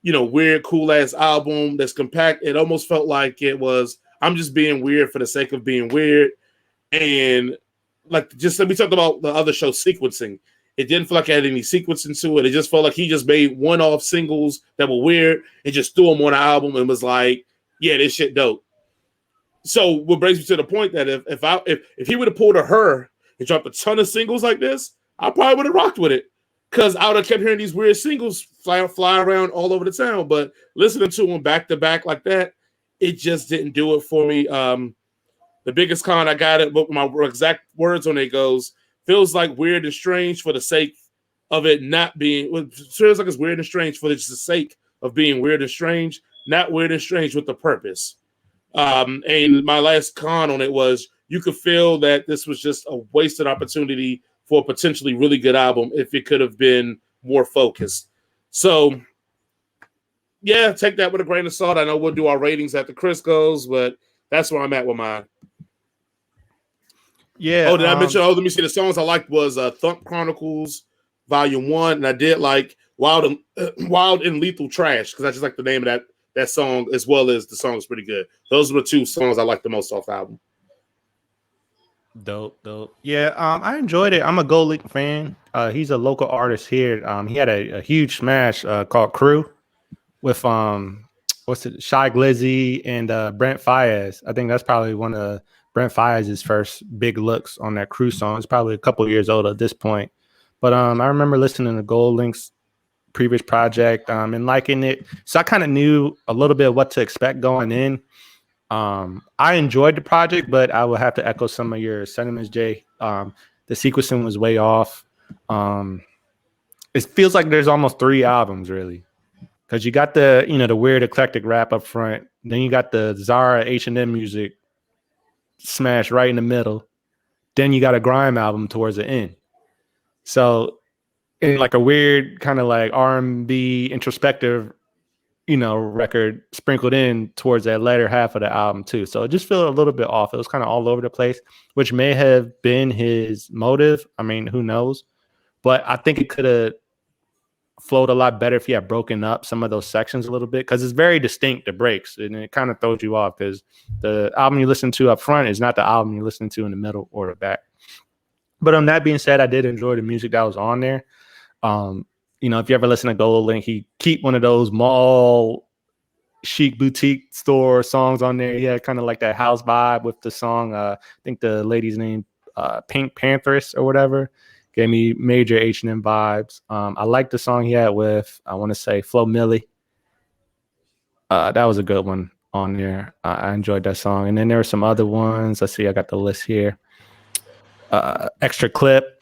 Speaker 3: weird, cool ass album that's compact. It almost felt like it was, I'm just being weird for the sake of being weird. And like we talked about the other show sequencing. It didn't feel like it had any sequencing to it. It just felt like he just made one-off singles that were weird and just threw them on the album and was like, yeah, this shit dope. So what brings me to the point that if he would have pulled a H.E.R. and dropped a ton of singles like this, I probably would have rocked with it. Because I would have kept hearing these weird singles fly around all over the town. But listening to them back to back like that, it just didn't do it for me. The biggest con I got it, but my exact words on it goes, feels like weird and strange for the sake of it not being. It feels like it's weird and strange for just the sake of being weird and strange, not weird and strange with the purpose. And my last con on it was you could feel that this was just a wasted opportunity for a potentially really good album if it could have been more focused. So, yeah, take that with a grain of salt. I know we'll do our ratings after Chris goes, but that's where I'm at with mine.
Speaker 2: Yeah.
Speaker 3: Oh, did I mention? Oh, let me see. The songs I liked was Thump Chronicles Volume 1, and I did like Wild and Lethal Trash because I just like the name of that song, as well as the song is pretty good. Those were the two songs I liked the most off the album.
Speaker 2: Dope. Yeah, I enjoyed it. I'm a Goldlink fan. He's a local artist here. He had a huge smash called Crew with Shy Glizzy and Brent Faiyaz. I think that's probably one of Brent Faiyaz's first big looks on that Crew song. It's probably a couple years old at this point. But I remember listening to Goldlink's previous project and liking it. So I kind of knew a little bit of what to expect going in. I enjoyed the project, but I will have to echo some of your sentiments, Jay. The sequencing was way off. It feels like there's almost 3 albums, really. Because you got the weird eclectic rap up front. Then you got the Zara H&M music smash right in the middle. Then you got a grime album towards the end. So in like a weird kind of like R&B introspective, record sprinkled in towards that latter half of the album too. So it just felt a little bit off. It was kind of all over the place, which may have been his motive. I mean, who knows? But I think it could have flowed a lot better if he had broken up some of those sections a little bit, because it's very distinct, the breaks, and it kind of throws you off because the album you listen to up front is not the album you listen to in the middle or the back. But on that being said, I did enjoy the music that was on there. If you ever listen to Goldlink, he keep one of those mall chic boutique store songs on there. He had kind of like that house vibe with the song. I think the lady's name Pink Pantheress or whatever. Gave me major H&M vibes. I like the song he had with, I want to say, Flo Milli. That was a good one on there. I enjoyed that song. And then there were some other ones. Let's see, I got the list here. Extra Clip,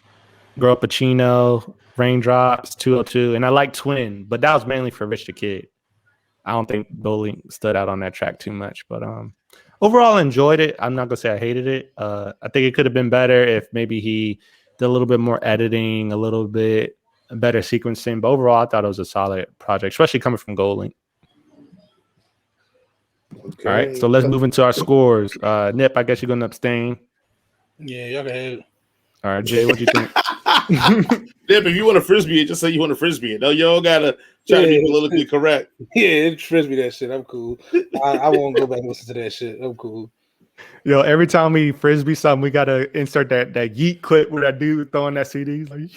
Speaker 2: Girl Pacino, Raindrops, 202. And I like Twin, but that was mainly for Rich the Kid. I don't think Goldlink stood out on that track too much. But overall, I enjoyed it. I'm not going to say I hated it. I think it could have been better if maybe he did a little bit more editing, a little bit better sequencing. But overall, I thought it was a solid project, especially coming from Goldlink. Okay. All right, so let's move into our scores. Nip, I guess you're going to abstain.
Speaker 4: Yeah, y'all can have it.
Speaker 2: All right, Jay, what do you think?
Speaker 3: Nip, if you want to frisbee it, just say you want to frisbee it. No, y'all got to try to be politically correct.
Speaker 4: Yeah, frisbee that shit. I'm cool. I won't go back and listen to that shit. I'm cool.
Speaker 2: Yo, every time we frisbee something, we gotta insert that yeet clip where that dude throwing that CD. Like,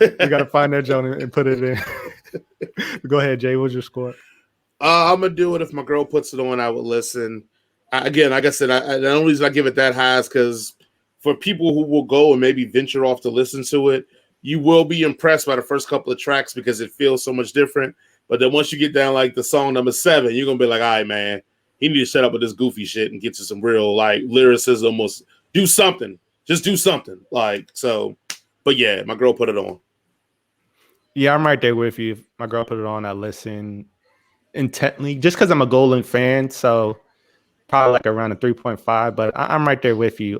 Speaker 2: we gotta find that joint and put it in. Go ahead, Jay. What's your score?
Speaker 3: I'm gonna do it if my girl puts it on. I would listen. Again, like I said, the only reason I give it that high is because for people who will go and maybe venture off to listen to it, you will be impressed by the first couple of tracks because it feels so much different. But then once you get down like the song number 7, you're gonna be like, all right, man. He need to shut up with this goofy shit and get to some real like lyricism. Almost do something. Just do something. Like so. But yeah, my girl put it on.
Speaker 2: Yeah, I'm right there with you. If my girl put it on, I listen intently just because I'm a Goldlink fan. So probably like around a 3.5. But I'm right there with you.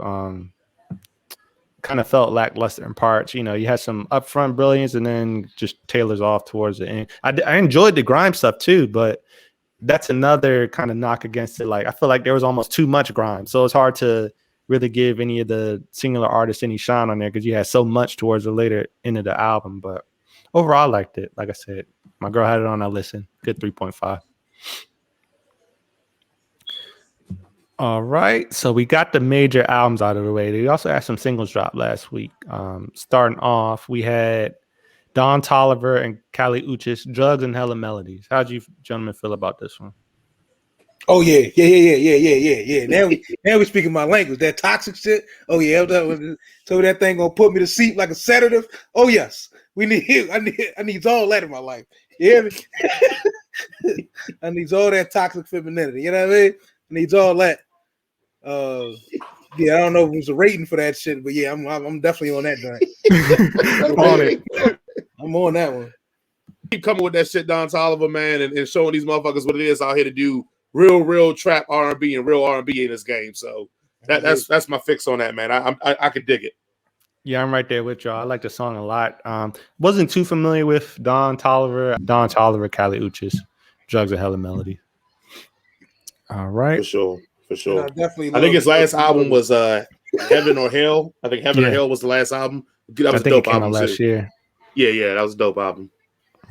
Speaker 2: Kind of felt lackluster in parts. You had some upfront brilliance and then just tailors off towards the end. I enjoyed the grime stuff too, but that's another kind of knock against it. Like, I feel like there was almost too much grime. So it's hard to really give any of the singular artists any shine on there because you had so much towards the later end of the album. But overall, I liked it. Like I said, my girl had it on. I listened. Good 3.5. All right. So we got the major albums out of the way. We also had some singles drop last week. Starting off, we had Don Toliver and Kali Uchis, Drugs and Hella Melodies. How'd you gentlemen feel about this one?
Speaker 4: Oh yeah. Now we speaking my language. That toxic shit. Oh yeah. So that thing gonna put me to sleep like a sedative. Oh yes. I need all that in my life. You hear me? I need all that toxic femininity. You know what I mean? I needs all that. Yeah, I don't know if there's a rating for that shit, but yeah, I'm definitely on that joint.
Speaker 2: On it.
Speaker 4: I'm on that one.
Speaker 3: Keep coming with that shit, Don Toliver, man, and showing these motherfuckers what it is out here to do real trap R&B and real R&B in this game. So that's my fix on that, man. I could dig it.
Speaker 2: Yeah, I'm right there with y'all. I like the song a lot. Wasn't too familiar with Don Toliver, Kali Uchis, Drugs and Hella Melody. All right.
Speaker 3: For sure.
Speaker 4: I
Speaker 3: think his last album was Heaven or Hell. I think Heaven or Hell was the last album. That was a dope album
Speaker 2: last year.
Speaker 3: Yeah, that was a dope album.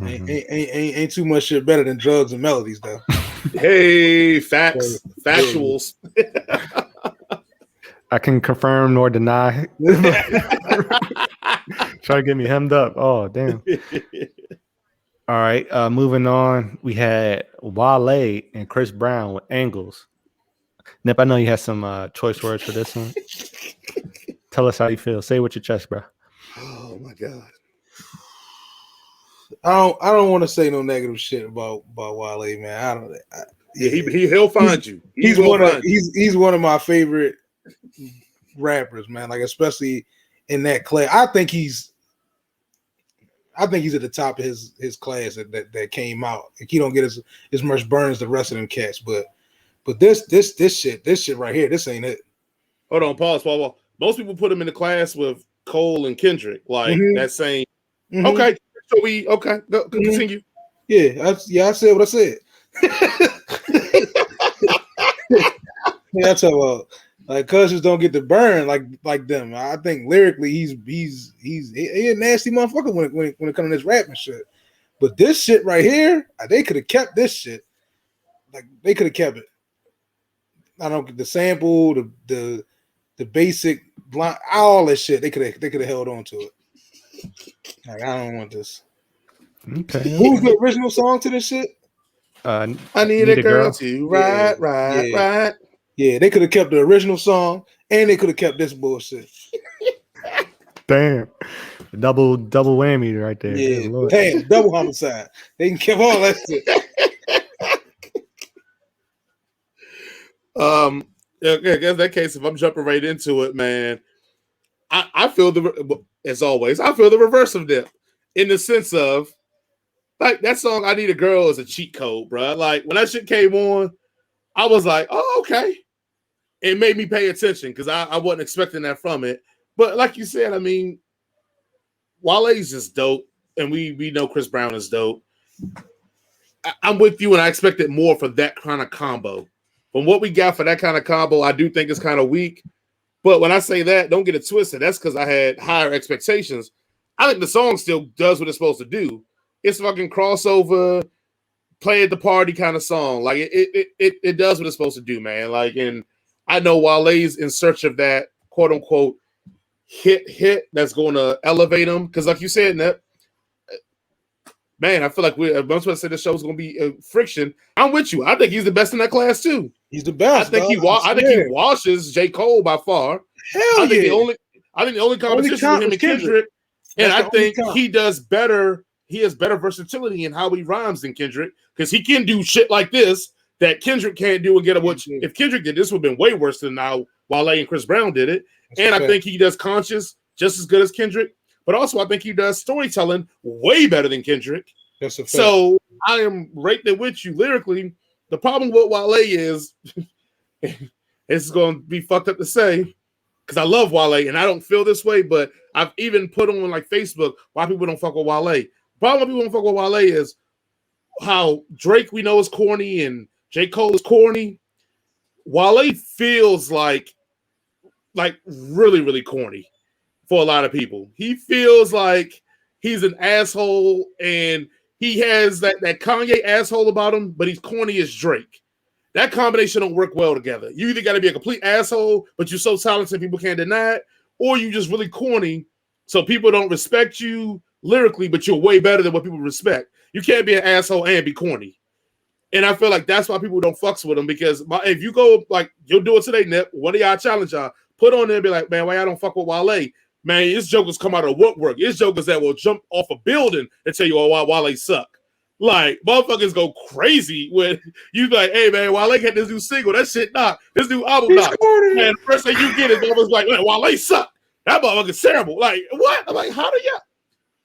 Speaker 4: Mm-hmm. Ain't too much shit better than Drugs and Melodies though.
Speaker 3: Hey, factuals.
Speaker 2: I can confirm nor deny. Try to get me hemmed up. Oh, damn. All right, moving on. We had Wale and Chris Brown with Angles. Nip, I know you had some choice words for this one. Tell us how you feel. Say it with your chest, bro.
Speaker 3: Oh my God.
Speaker 4: I don't want to say no negative shit about Wale, man.
Speaker 3: He'll find you.
Speaker 4: He's one of my favorite rappers, man. Like especially in that class. I think he's at the top of his class that came out. Like he don't get as much burn as the rest of them cats, but this shit right here, this ain't it.
Speaker 3: Hold on, pause. Most people put him in the class with Cole and Kendrick, like that same
Speaker 4: Mm-hmm.
Speaker 3: Okay, so go continue.
Speaker 4: Yeah, I said what I said. Yeah, that's about like cousins don't get to burn like them. I think lyrically he's a nasty motherfucker when it comes to this rap and shit. But this shit right here, they could have kept this shit. Like they could have kept it. I don't get the sample, the basic line, all that shit. They could have held on to it. Like I don't want this.
Speaker 2: Okay.
Speaker 4: Who's the original song to this shit?
Speaker 3: I need a girl to ride.
Speaker 4: Yeah, they could have kept the original song and they could have kept this bullshit.
Speaker 2: Damn. Double whammy right there.
Speaker 4: Yeah, damn, double homicide. They can keep all that shit.
Speaker 3: In that case, if I'm jumping right into it, man, I feel as always, I feel the reverse of them in the sense of like that song "I Need a Girl" is a cheat code, bro. Like when that shit came on, I was like, oh, okay. It made me pay attention because I wasn't expecting that from it. But like you said, I mean, Wale's just dope, and we know Chris Brown is dope. I'm with you, and I expected more for that kind of combo. From what we got for that kind of combo, I do think it's kind of weak. But when I say that, don't get it twisted. That's because I had higher expectations. I think the song still does what it's supposed to do. It's fucking crossover, play at the party kind of song. Like it does what it's supposed to do, man. Like, and I know Wale's in search of that quote unquote hit that's going to elevate him. Because like you said, Nep, man, I feel like I'm supposed to say the show's going to be friction. I'm with you. I think he's the best in that class too.
Speaker 4: He's the best.
Speaker 3: I think he washes J. Cole by far.
Speaker 4: Hell
Speaker 3: I think
Speaker 4: yeah.
Speaker 3: I think the only competition with him and Kendrick. And I think he does better. He has better versatility in how he rhymes than Kendrick because he can do shit like this that Kendrick can't do and get a which if Kendrick did this would have been way worse than now Wale and Chris Brown did it. And I think he does conscious just as good as Kendrick, but also I think he does storytelling way better than Kendrick.
Speaker 4: That's a fact.
Speaker 3: So I am right there with you lyrically. The problem with Wale is it's going to be fucked up to say because I love Wale and I don't feel this way, but I've even put on like Facebook why people don't fuck with Wale. The problem with people don't fuck with Wale is how Drake we know is corny and J. Cole is corny. Wale feels like really, really corny for a lot of people. He feels like he's an asshole and he has that Kanye asshole about him, but he's corny as Drake. That combination don't work well together. You either got to be a complete asshole, but you're so talented people can't deny it, or you just really corny, so people don't respect you lyrically, but you're way better than what people respect. You can't be an asshole and be corny. And I feel like that's why people don't fucks with him because if you go like you'll do it today, Nip, one of y'all challenge y'all, put on there and be like, man, why y'all don't fuck with Wale? Man, it's jokers come out of woodwork. It's jokers that will jump off a building and tell you, oh, Wale suck. Like, motherfuckers go crazy when you like, hey, man, Wale got this new single. That shit not. This new album not. And the first thing you get is almost like, man, Wale suck. That motherfucker's terrible. Like, what? I'm like, how do you?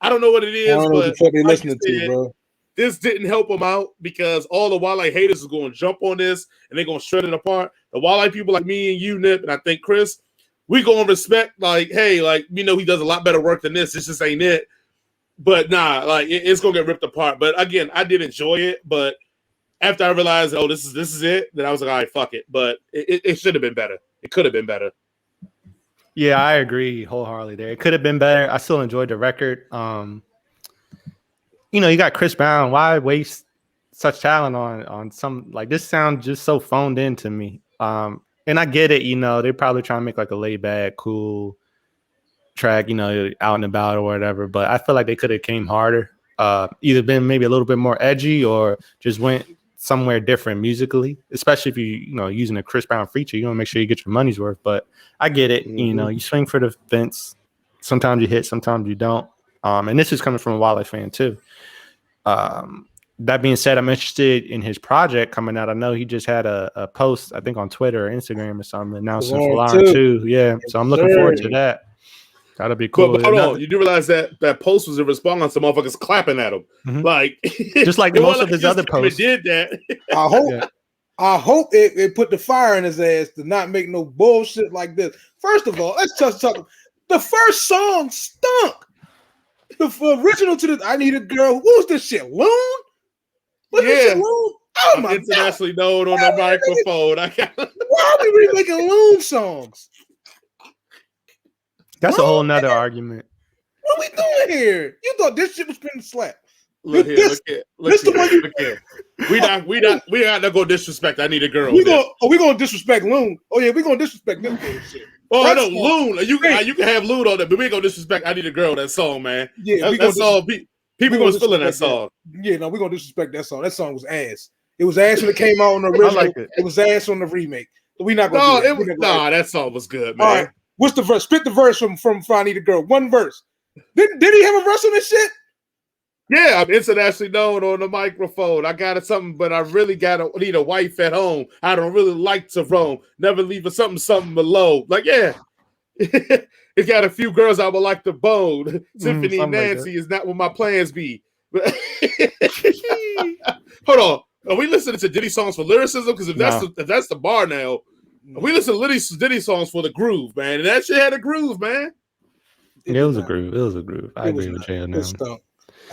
Speaker 3: I don't know what it is,
Speaker 4: I don't know
Speaker 3: but
Speaker 4: what the fuck they listening to, bro.
Speaker 3: This didn't help him out because all the Wale haters is going to jump on this and they're going to shred it apart. The Wale people like me and you, Nip, and I think Chris, we going to respect, like, hey, like, we know he does a lot better work than this. This just ain't it. But nah, like, it's going to get ripped apart. But again, I did enjoy it. But after I realized, oh, this is it, then I was like, all right, fuck it. But it should have been better. It could have been better.
Speaker 2: Yeah, I agree wholeheartedly there. It could have been better. I still enjoyed the record. You know, you got Chris Brown. Why waste such talent on some like this? Sound just so phoned in to me. And I get it. You know, they're probably trying to make like a laid back, cool track. You know, out and about or whatever. But I feel like they could have came harder. Either been maybe a little bit more edgy or just went somewhere different musically. Especially if you know using a Chris Brown feature, you want to make sure you get your money's worth. But I get it. Mm-hmm. You know, you swing for the fence. Sometimes you hit, sometimes you don't. And this is coming from a Wale fan too. That being said, I'm interested in his project coming out. I know he just had a post, I think on Twitter or Instagram or something, announcing Florida 2. Yeah, so I'm looking forward to that. That'll be cool.
Speaker 3: But hold on, you do realize that post was a response to motherfuckers clapping at him, like
Speaker 2: just like most of his other posts.
Speaker 3: Did that?
Speaker 4: I hope it put the fire in his ass to not make no bullshit like this. First of all, let's just talk. The first song stunk. the original to the I Need a Girl. What was this shit? Loon? What this shit, Loon? Oh my
Speaker 3: internationally known on the microphone.
Speaker 4: Why are we remaking Loon songs?
Speaker 2: That's a whole nother argument.
Speaker 4: What are we doing here? You thought this shit was been slapped.
Speaker 3: Look here. We not gonna disrespect I Need a Girl.
Speaker 4: We gonna disrespect Loon. Oh yeah, we gonna disrespect them shit.
Speaker 3: Oh no, Loon. You can have Loon on that, but we ain't gonna disrespect I Need a Girl, that song, man.
Speaker 4: Yeah,
Speaker 3: that's all people was feeling that song.
Speaker 4: Yeah, no, we gonna disrespect that song. That song was ass. It was ass when it came out on the original.
Speaker 2: I like it.
Speaker 4: It was ass on the remake. But we not gonna
Speaker 3: that song was good, man.
Speaker 4: All right. What's the verse? Spit the verse from I Need a Girl. One verse. Did he have a verse on this shit?
Speaker 3: Yeah, I'm internationally known on the microphone. I got something, but I really need a wife at home. I don't really like to roam. Never leave a something below. Like, yeah. It's got a few girls I would like to bone. Tiffany and Nancy is not what my plans be. Hold on. Are we listening to Diddy songs for lyricism? Because if that's the bar now, we listen to Diddy songs for the groove, man. And that shit had a groove, man.
Speaker 2: It was a groove. I agree with Jay now.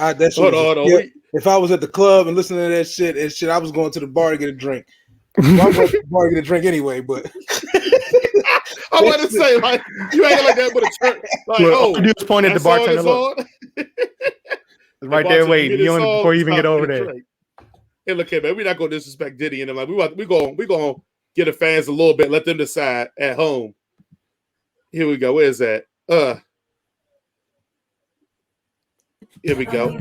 Speaker 4: If I was at the club and listening to that shit, I was going to the bar to get a drink. Well, I'm going to the bar to get a drink anyway, but
Speaker 3: I want to say, like, you ain't like that, but a turn. Like,
Speaker 2: you just point at the bartender. Look. Right there, wait. Before you even get over there.
Speaker 3: Hey, look here, man. We're not gonna disrespect Diddy and them. Like, we gonna get the fans a little bit. Let them decide at home. Here we go. Where's that? Here we go.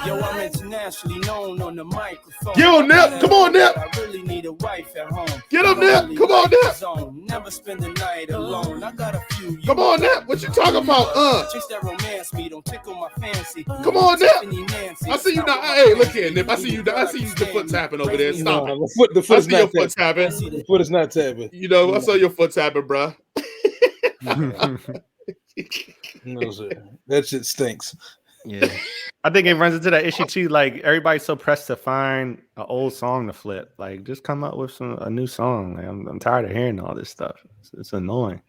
Speaker 1: Yo, I'm internationally known on the microphone.
Speaker 3: Yo, Nip, come on, Nip.
Speaker 1: I really need a wife at home.
Speaker 3: Get him, Nip. Come on, Nip.
Speaker 1: Never spend the night alone. I got a few.
Speaker 3: Come on, Nip. What you talking about?
Speaker 1: Chicks that romance me, don't tickle my fancy.
Speaker 3: Come on, Nip. I see you now. Hey, look here, Nip. I see you the foot tapping over there. Stop it.
Speaker 4: The foot
Speaker 3: is not foot tapping.
Speaker 4: The foot is not tapping.
Speaker 3: You know, I saw your foot tapping, bro.
Speaker 4: No, sir. That shit stinks.
Speaker 2: Yeah, I think it runs into that issue too. Like, everybody's so pressed to find an old song to flip. Like, just come up with a new song. Like, I'm tired of hearing all this stuff. It's annoying.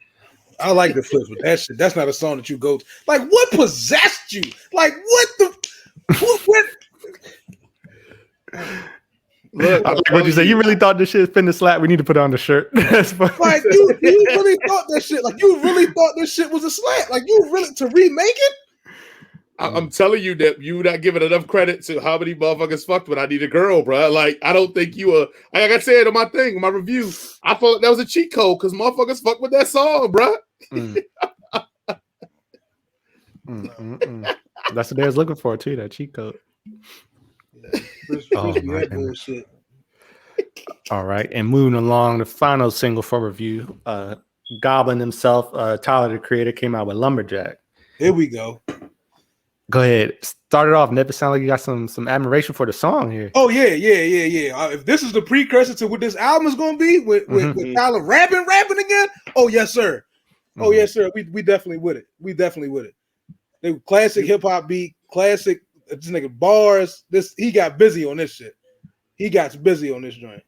Speaker 4: I like the flips, but that shit, that's not a song that you go to. Like, what possessed you? Like, what the what?
Speaker 2: Look, I like what you say. You really thought this shit finna slap? We need to put on the shirt.
Speaker 4: Like, you really thought that shit? Like, you really thought this shit was a slap? Like, you really to remake it?
Speaker 3: I'm telling you that you not giving enough credit to how many motherfuckers fucked with I Need a Girl, bro. Like, I don't think you were. Like I said on my thing, my review, I thought that was a cheat code because motherfuckers fucked with that song, bro.
Speaker 2: That's what they was looking for too. That cheat code. All right, and moving along, the final single for review, Goblin himself, Tyler the Creator, came out with Lumberjack.
Speaker 4: Here we go.
Speaker 2: Go ahead. Start it off, Nip. It sounds like you got some admiration for the song here.
Speaker 4: Oh, yeah. If this is the precursor to what this album is going to be, with Tyler rapping again, oh, yes, sir. Oh, yes, sir. We definitely with it. They were classic hip-hop beat, classic, this nigga bars. He got busy on this shit. He got busy on this joint.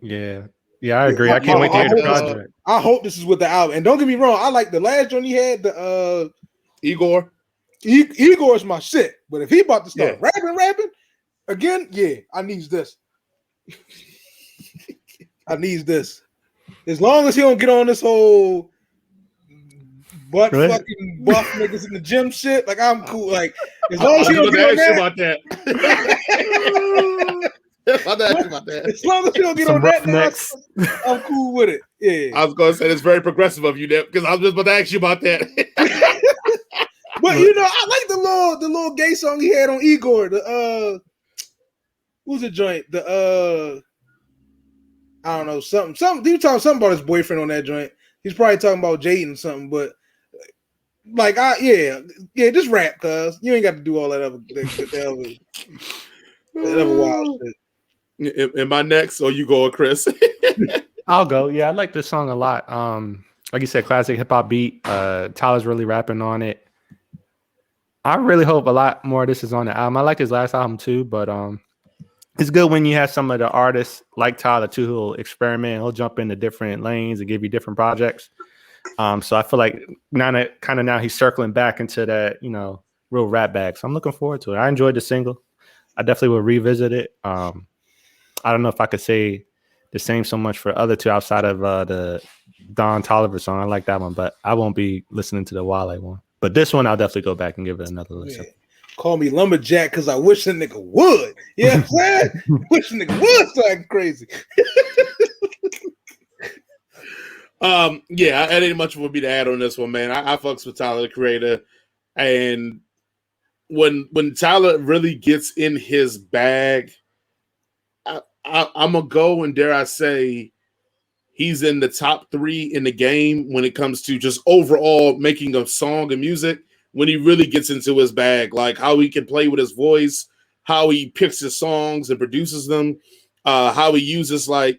Speaker 2: Yeah, I agree. I can't wait to hear the project.
Speaker 4: I hope this is with the album. And don't get me wrong, I like the last joint he had, the
Speaker 3: Igor.
Speaker 4: Igor is my shit, but if he about to start rapping again, I need this. As long as he don't get on this whole fucking buff niggas in the gym shit, like, I'm cool. Like, as long as he don't get on that. As long as you don't get on that, I'm cool with it. Yeah,
Speaker 3: I was gonna say it's very progressive of you, Nip, because I was just about to ask you about that.
Speaker 4: But you know, I like the little gay song he had on Igor. The who's the joint? The I don't know, something. He was talking something about his boyfriend on that joint. He's probably talking about Jaden or something, but like, just rap, cuz you ain't got to do all that other wild shit.
Speaker 3: Am I next, or you going, Chris?
Speaker 2: I'll go. Yeah, I like this song a lot. Like you said, classic hip hop beat. Tyler's really rapping on it. I really hope a lot more of this is on the album. I like his last album too, but it's good when you have some of the artists like Tyler too who'll experiment. He'll jump into different lanes and give you different projects. So I feel like now he's circling back into that, real rap bag. So I'm looking forward to it. I enjoyed the single. I definitely will revisit it. I don't know if I could say the same so much for other two outside of the Don Toliver song. I like that one, but I won't be listening to the Wale one. But this one, I'll definitely go back and give it another listen.
Speaker 4: Yeah. Call me Lumberjack because I wish a nigga would. You know what I'm saying? Wish a nigga would sound crazy.
Speaker 3: Yeah, that ain't much for me to add on this one, man. I fucks with Tyler, the Creator. And when Tyler really gets in his bag, I'm going to go and dare I say he's in the top 3 in the game when it comes to just overall making a song and music. When he really gets into his bag, like how he can play with his voice, how he picks his songs and produces them, how he uses like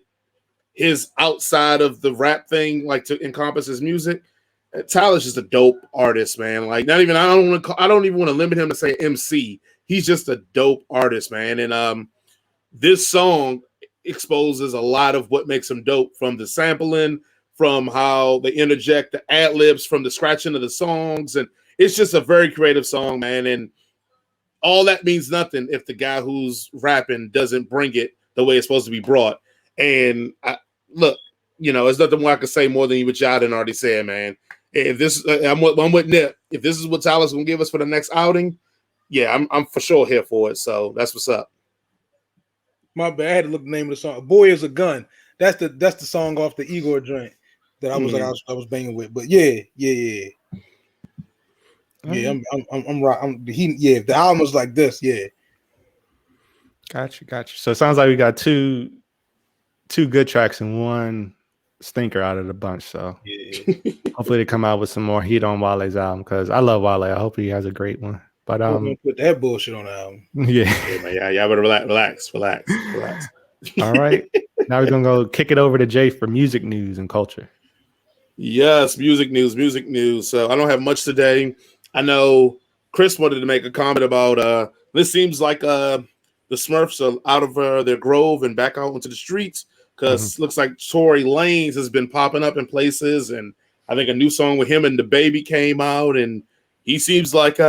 Speaker 3: his outside of the rap thing, like to encompass his music. Tyler's just a dope artist, man. Like I don't even want to limit him to say MC. He's just a dope artist, man. And this song exposes a lot of what makes him dope, from the sampling, from how they interject the ad libs, from the scratching of the songs, and it's just a very creative song, man. And all that means nothing if the guy who's rapping doesn't bring it the way it's supposed to be brought. And look, there's nothing more I can say more than what y'all done already said, man. If this, I'm with Nip. If this is what Tyler's gonna give us for the next outing, yeah, I'm for sure here for it. So that's what's up.
Speaker 4: My bad. I had to look the name of the song. Boy is a Gun. That's the song off the Igor joint that I was I was banging with. But yeah. Yeah, I'm right. If the album was like this, yeah.
Speaker 2: Gotcha. So it sounds like we got two good tracks and one stinker out of the bunch. So
Speaker 4: yeah.
Speaker 2: Hopefully they come out with some more heat on Wale's album, because I love Wale. I hope he has a great one. But
Speaker 4: put that bullshit on the album.
Speaker 2: Yeah,
Speaker 3: y'all better relax.
Speaker 2: All right, now we're gonna go kick it over to Jay for music news and culture.
Speaker 3: Yes, music news. So I don't have much today. I know Chris wanted to make a comment about this seems like the Smurfs are out of their grove and back out into the streets, because looks like Tory Lanez has been popping up in places, and I think a new song with him and the baby came out, and he seems like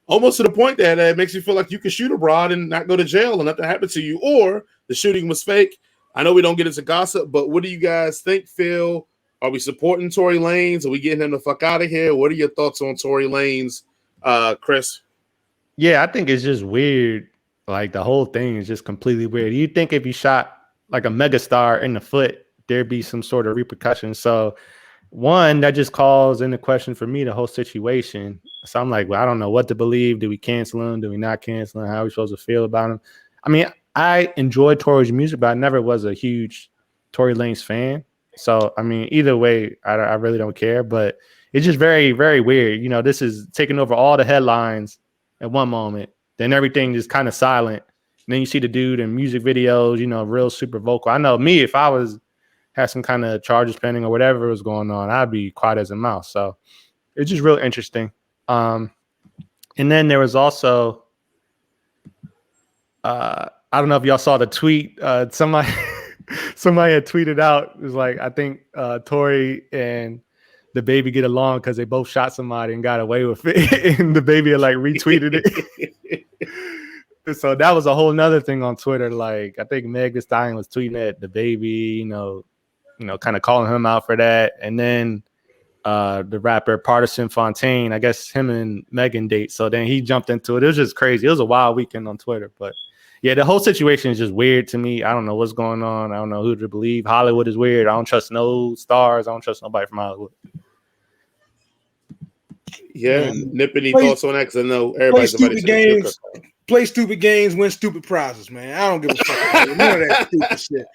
Speaker 3: almost to the point that it makes you feel like you can shoot abroad and not go to jail and nothing happened to you, or the shooting was fake. I know we don't get into gossip, but what do you guys think, Phil? Are we supporting Tory Lanez? Are we getting him the fuck out of here? What are your thoughts on Tory Lanez, Chris?
Speaker 2: Yeah, I think it's just weird. Like the whole thing is just completely weird. You'd think if you shot like a megastar in the foot, there'd be some sort of repercussions. So one, that just calls into question for me the whole situation. So I'm like, well, I don't know what to believe. Do we cancel him? Do we not cancel him? How are we supposed to feel about him? I mean, I enjoyed Tory's music, but I never was a huge Tory Lanez fan. So, I mean, either way, I really don't care. But it's just very, very weird. This is taking over all the headlines at one moment. Then everything is kind of silent. And then you see the dude in music videos, real super vocal. I know me, if I had some kind of charges pending or whatever was going on, I'd be quiet as a mouse. So it's just real interesting. And then there was also, I don't know if y'all saw the tweet. Somebody had tweeted out, it was like, I think Tory and the baby get along because they both shot somebody and got away with it. And the baby had like retweeted it. So that was a whole nother thing on Twitter. Like, I think Meg Thee Stallion was tweeting at the baby, kind of calling him out for that. And then the rapper Partisan Fontaine, I guess him and Megan date. So then he jumped into it. It was just crazy. It was a wild weekend on Twitter. But yeah, the whole situation is just weird to me. I don't know what's going on. I don't know who to believe. Hollywood is weird. I don't trust no stars. I don't trust nobody from Hollywood.
Speaker 3: Yeah, Nip, any thoughts on that? Because I know everybody's about to
Speaker 4: play stupid games, win stupid prizes, man. I don't give a fuck. None of that stupid shit.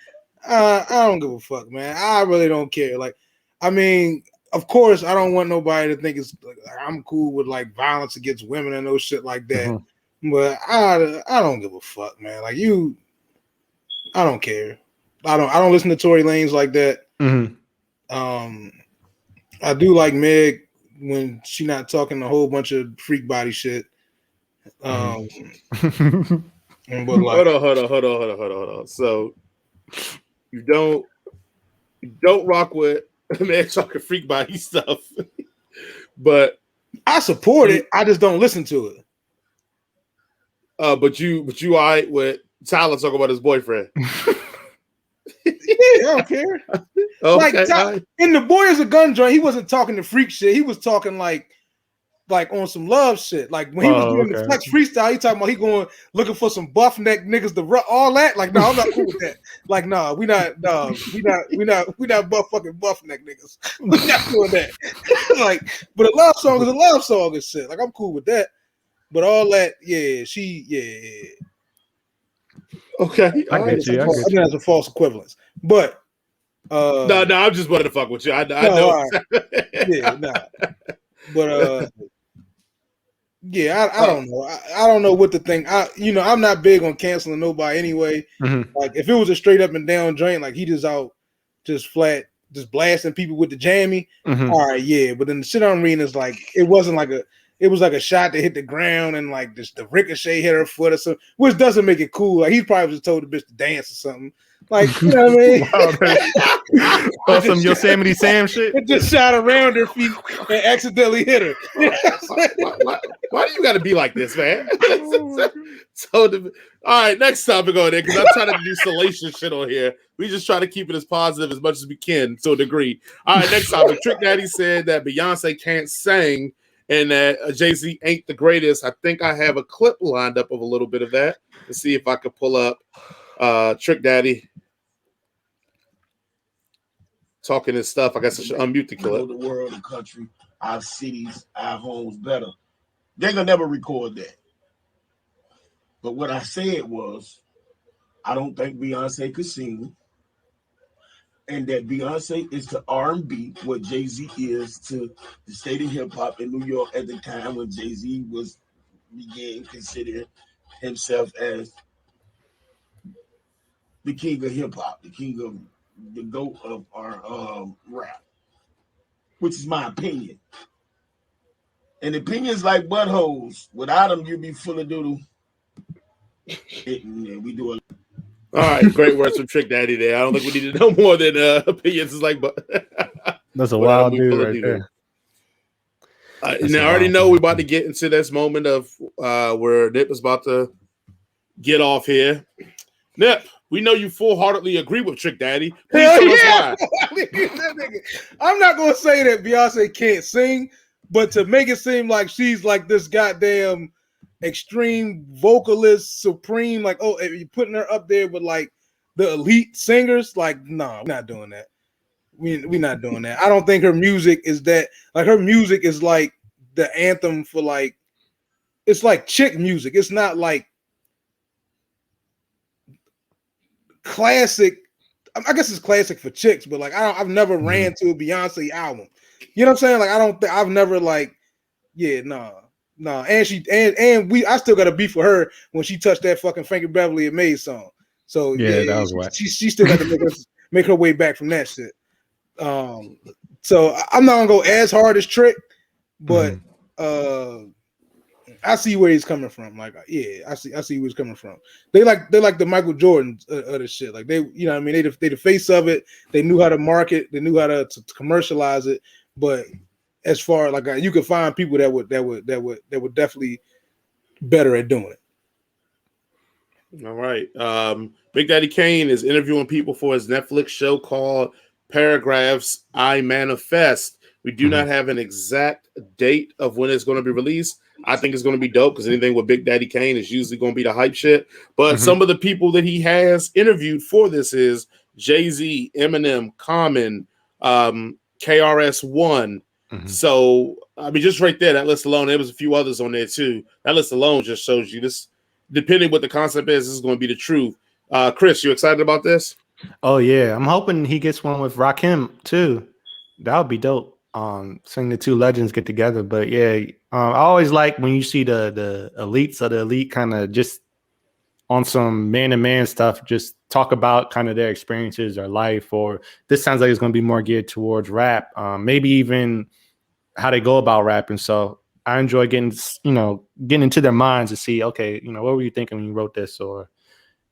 Speaker 4: I don't give a fuck, man. I really don't care. Like, I mean, of course, I don't want nobody to think it's like I'm cool with like violence against women and no shit like that. But I don't give a fuck, man. Like I don't care. I don't listen to Tory Lanez like that. I do like Meg when she not talking a whole bunch of freak body shit. But like,
Speaker 3: hold on. So you don't rock with Man talking freak body stuff. But
Speaker 4: I support it. I just don't listen to it.
Speaker 3: But you all right with Tyler talking about his boyfriend?
Speaker 4: Yeah, I don't care.
Speaker 3: Okay,
Speaker 4: like in The Boy Is a Gun joint, he wasn't talking the freak shit. He was talking like on some love shit. Like when he was doing the flex freestyle, he talking about he going looking for some buff neck niggas to all that. Like, no, I'm not cool with that. Like, no, we not buff neck niggas. We not doing that. Like, but a love song is a love song and shit. Like, I'm cool with that. But all that, yeah.
Speaker 3: Okay,
Speaker 2: I get you.
Speaker 4: I think that's a false equivalence. But
Speaker 3: no, I'm just wanting to fuck with you. I know.
Speaker 4: Right. Yeah, nah. But yeah, I don't know. I don't know what to think. I'm not big on canceling nobody anyway.
Speaker 2: Mm-hmm.
Speaker 4: Like if it was a straight up and down joint, like he just blasting people with the jammy.
Speaker 2: Mm-hmm.
Speaker 4: All right, yeah. But then the shit I'm reading is like it was like a shot that hit the ground and like just the ricochet hit her foot or something, which doesn't make it cool. Like he probably just told the bitch to dance or something. Like, you know what I mean?
Speaker 2: Wow, some Yosemite Sam shit.
Speaker 4: It just shot around her feet and accidentally hit her.
Speaker 3: Why do you got to be like this, man? All right, next topic on there, because I'm trying to do salacious shit on here. We just try to keep it as positive as much as we can to a degree. All right, next topic. Trick Daddy said that Beyonce can't sing and that Jay-Z ain't the greatest. I think I have a clip lined up of a little bit of that to see if I could pull up Trick Daddy talking his stuff. I guess I should unmute the clip.
Speaker 5: The world, the country, our cities, our homes better. They're gonna never record that. But what I said was, I don't think Beyonce could sing, and that Beyonce is to R&B what Jay-Z is to the state of hip hop in New York at the time when Jay-Z began considering himself as the king of hip hop, the king of the GOAT of our rap, which is my opinion. And opinions like buttholes, without them, you'd be full of doodle. We do it.
Speaker 3: All right, great words from Trick Daddy there. I don't think we need to know more than opinions. It's like,
Speaker 2: that's a wild dude right there.
Speaker 3: And I already know we're about to get into this moment of where Nip is about to get off here. Nip, we know you full-heartedly agree with Trick Daddy. Please tell us why.
Speaker 4: I'm not going to say that Beyonce can't sing, but to make it seem like she's like this goddamn extreme vocalist, supreme, like, oh, you're putting her up there with like the elite singers, like, no, we're not doing that. We're not doing that. I don't think her music is that. Like, her music is like the anthem for like, it's like chick music. It's not like classic. I guess it's classic for chicks, but like I've never ran to a Beyonce album. You know what I'm saying? Like I've never like, yeah, no. And I still got a beef with her when she touched that fucking Frankie Beverly and Maze song. So yeah, that was whack. She still got to make her way back from that shit. So I'm not gonna go as hard as Trick, but I see where he's coming from. Like, yeah, I see where he's coming from. They like the Michael Jordan of the shit. Like they, you know what I mean? They the face of it. They knew how to market. They knew how to commercialize it. But as far like you could find people that would definitely better at doing it.
Speaker 3: All right. Big Daddy Kane is interviewing people for his Netflix show called Paragraphs I Manifest. We do not have an exact date of when it's going to be released. I think it's going to be dope because anything with Big Daddy Kane is usually going to be the hype shit. But some of the people that he has interviewed for this is Jay-Z, Eminem, Common, KRS-One. So, I mean, just right there, that list alone, there was a few others on there too. That list alone just shows you this, depending what the concept is, this is going to be the truth. Chris, you excited about this?
Speaker 2: Oh, yeah. I'm hoping he gets one with Rakim too. That would be dope. Seeing the two legends get together. But yeah, I always like when you see the elites of the elite kind of just on some man-to-man stuff, just talk about kind of their experiences or life, or this sounds like it's going to be more geared towards rap, maybe even how they go about rapping. So I enjoy getting into their minds to see, okay, what were you thinking when you wrote this? Or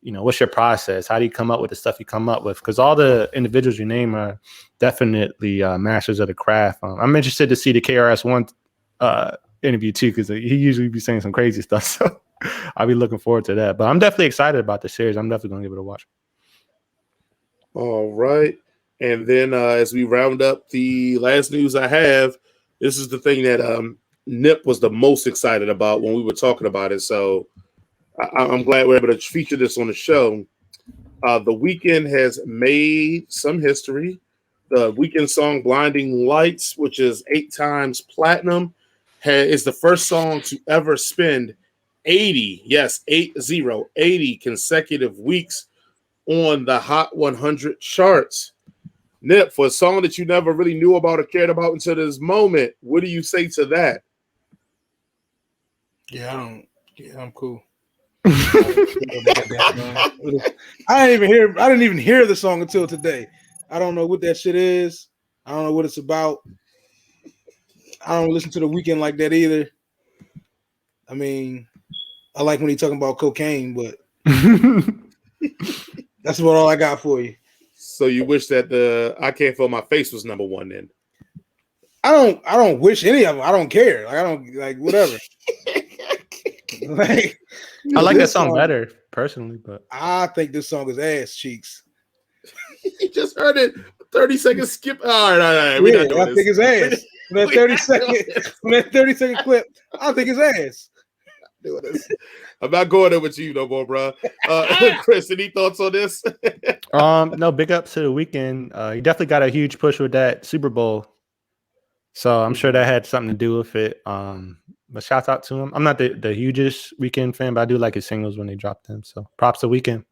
Speaker 2: what's your process? How do you come up with the stuff you come up with? Because all the individuals you name are definitely masters of the craft. I'm interested to see the KRS-One interview too, because he usually be saying some crazy stuff. So I'll be looking forward to that. But I'm definitely excited about the series. I'm definitely going to give it a watch.
Speaker 3: All right. And then as we round up the last news I have, this is the thing that Nip was the most excited about when we were talking about it. So I'm glad we're able to feature this on the show. The Weeknd has made some history. The Weeknd song Blinding Lights, which is 8 times platinum, is the first song to ever spend 80 consecutive weeks on the Hot 100 charts. Nip, for a song that you never really knew about or cared about until this moment, what do you say to that?
Speaker 4: I'm cool. I didn't even hear the song until today. I don't know what that shit is. I don't know what it's about. I don't listen to the Weeknd like that either. I mean, I like when he's talking about cocaine, but that's about all I got for you.
Speaker 3: So you wish that the I Can't Feel My Face was number one then?
Speaker 4: I don't wish any of them. I don't care. Like I don't like whatever. Like
Speaker 2: I like that song better personally, but
Speaker 4: I think this song is ass cheeks.
Speaker 3: You just heard it. 30-second skip. All right. We're not doing
Speaker 4: I think it's ass. That 30-second clip. I think it's ass.
Speaker 3: Doing this. I'm not going there with you no more, bro. Chris, any thoughts on this?
Speaker 2: No, big ups to the Weeknd. He definitely got a huge push with that Super Bowl, so I'm sure that had something to do with it. But shout out to him. I'm not the hugest Weeknd fan, but I do like his singles when they drop them. So props to Weeknd.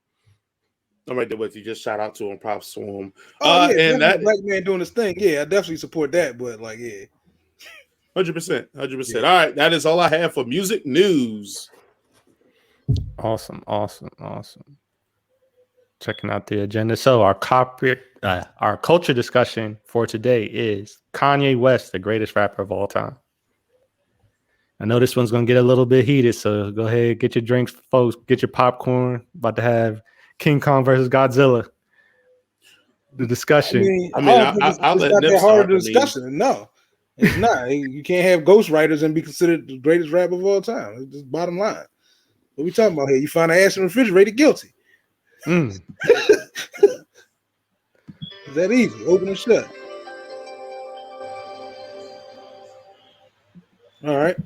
Speaker 3: I'm right there with you. Just shout out to him, props to him.
Speaker 4: And that black man doing his thing. Yeah, I definitely support that. But
Speaker 3: 100%. All right, that is all I have for music news.
Speaker 2: Awesome. Checking out the agenda. So our culture discussion for today is Kanye West, the greatest rapper of all time. I know this one's going to get a little bit heated, so go ahead, get your drinks, folks, get your popcorn. About to have King Kong versus Godzilla. The discussion.
Speaker 3: I'll let
Speaker 4: not
Speaker 3: Nip
Speaker 4: that hard
Speaker 3: start.
Speaker 4: of a discussion. No, it's not. You can't have ghostwriters and be considered the greatest rapper of all time. It's just bottom line. What we talking about here? You find an ass in the refrigerator, guilty. Is that easy? Open and shut. All right.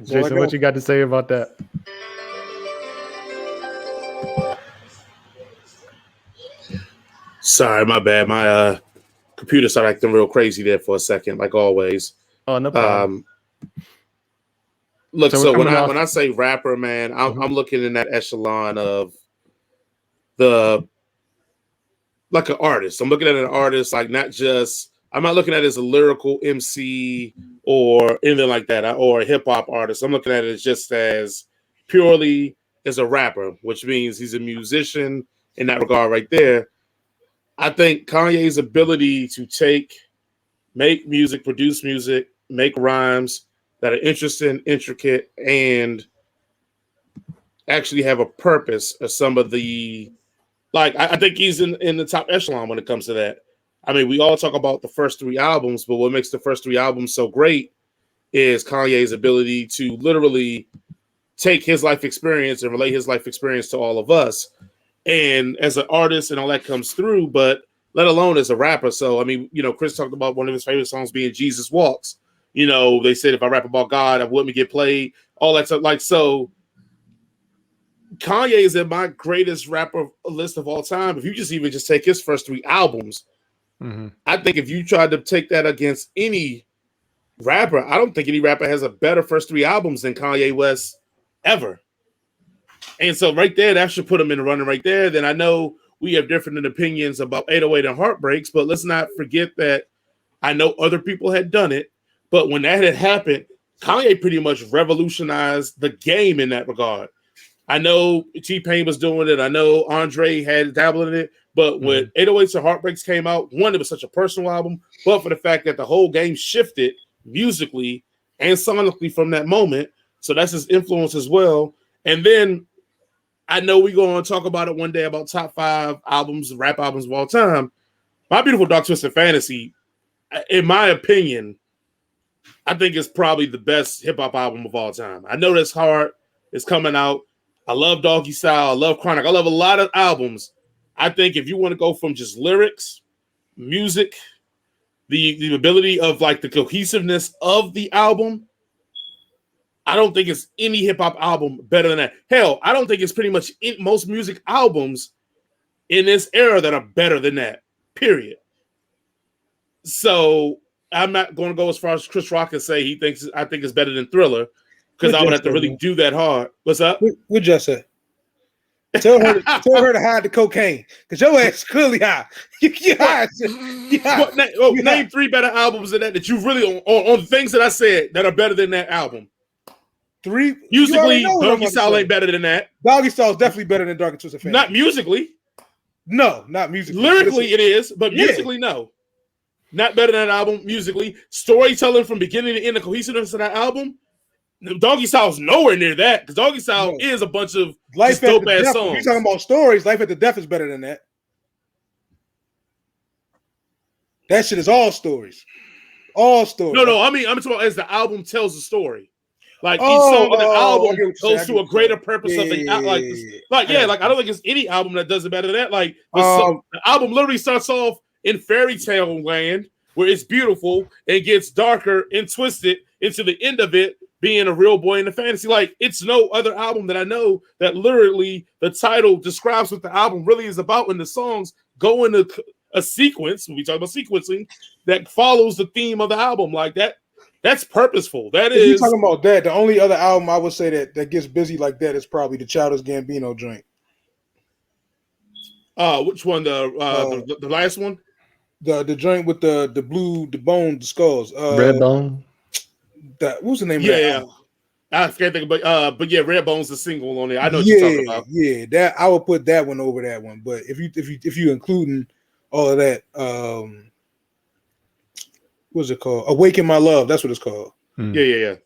Speaker 2: Jason, what you got to say about that?
Speaker 3: Sorry, my bad. My computer started acting real crazy there for a second, like always.
Speaker 2: Oh, no problem.
Speaker 3: Look, so when I say rapper, man, I'm looking in that echelon of like an artist. I'm looking at an artist, like I'm not looking at it as a lyrical MC or anything like that, or a hip hop artist. I'm looking at it just as purely as a rapper, which means he's a musician in that regard right there. I think Kanye's ability to make music, produce music, make rhymes that are interesting, intricate, and actually have a purpose are some of the, I think he's in the top echelon when it comes to that. I mean, we all talk about the first 3 albums, but what makes the first 3 albums so great is Kanye's ability to literally take his life experience and relate his life experience to all of us. And as an artist and all that comes through, but let alone as a rapper. So, I mean, Chris talked about one of his favorite songs being Jesus Walks. They said if I rap about God, I wouldn't get played. All that stuff. So Kanye is in my greatest rapper list of all time. If you even take his first 3 albums, I think if you tried to take that against any rapper, I don't think any rapper has a better first 3 albums than Kanye West ever. And so right there, that should put him in the running right there. Then I know we have different opinions about 808 and Heartbreaks, but let's not forget that I know other people had done it. But when that had happened, Kanye pretty much revolutionized the game in that regard. I know T-Pain was doing it. I know Andre had dabbled in it. But when 808s and Heartbreaks came out, one, it was such a personal album, but for the fact that the whole game shifted musically and sonically from that moment. So that's his influence as well. And then I know we're going to talk about it one day about top 5 albums, rap albums of all time. My Beautiful Dark Twisted Fantasy, in my opinion, I think it's probably the best hip hop album of all time. I know that's hard. It's coming out. I love Doggy Style. I love Chronic. I love a lot of albums. I think if you want to go from just lyrics, music, the ability of like the cohesiveness of the album, I don't think it's any hip hop album better than that. Hell, I don't think it's pretty much most music albums in this era that are better than that. Period. So I'm not going to go as far as Chris Rock and say I think it's better than Thriller because I would have to really do that hard. What's up?
Speaker 4: What just said? Tell her to hide the cocaine because your ass is clearly high. You high.
Speaker 3: Name 3 better albums than that you really on things that I said that are better than that album.
Speaker 4: 3
Speaker 3: musically, Doggy Style ain't better than that.
Speaker 4: Doggy Style is definitely better than Dark and Twisted Fantasy.
Speaker 3: Not musically.
Speaker 4: No, not musically.
Speaker 3: Lyrically, it is, but musically, no. Not better than that album musically. Storytelling from beginning to end, the cohesiveness of that album. Doggy Style is nowhere near that because Doggy Style is a bunch of dope ass songs.
Speaker 4: You're talking about stories. Life at the Death is better than that. That shit is all stories. All stories.
Speaker 3: No. I mean, I'm talking about as the album tells the story. Like each song in the album goes to a greater purpose of the like I don't think it's any album that does it better than that. Like the album literally starts off in fairy tale land where it's beautiful and gets darker and twisted into the end of it being a real boy in the fantasy. Like it's no other album that I know that literally the title describes what the album really is about, and the songs go into a sequence. When we talk about sequencing, that follows the theme of the album like that. That's purposeful. That is.
Speaker 4: If you're talking about that, the only other album I would say that gets busy like that is probably the Childish Gambino joint.
Speaker 3: Which one? The last one?
Speaker 4: The joint with the blue, the bone, the skulls.
Speaker 2: Red Bone.
Speaker 4: What was the name of that album?
Speaker 3: I can't think about but yeah, Red Bone's the single on there. I know what you're talking about.
Speaker 4: Yeah, that I would put that one over that one. But if you including all of that, what's it called? Awaken My Love. That's what it's called.
Speaker 3: Yeah.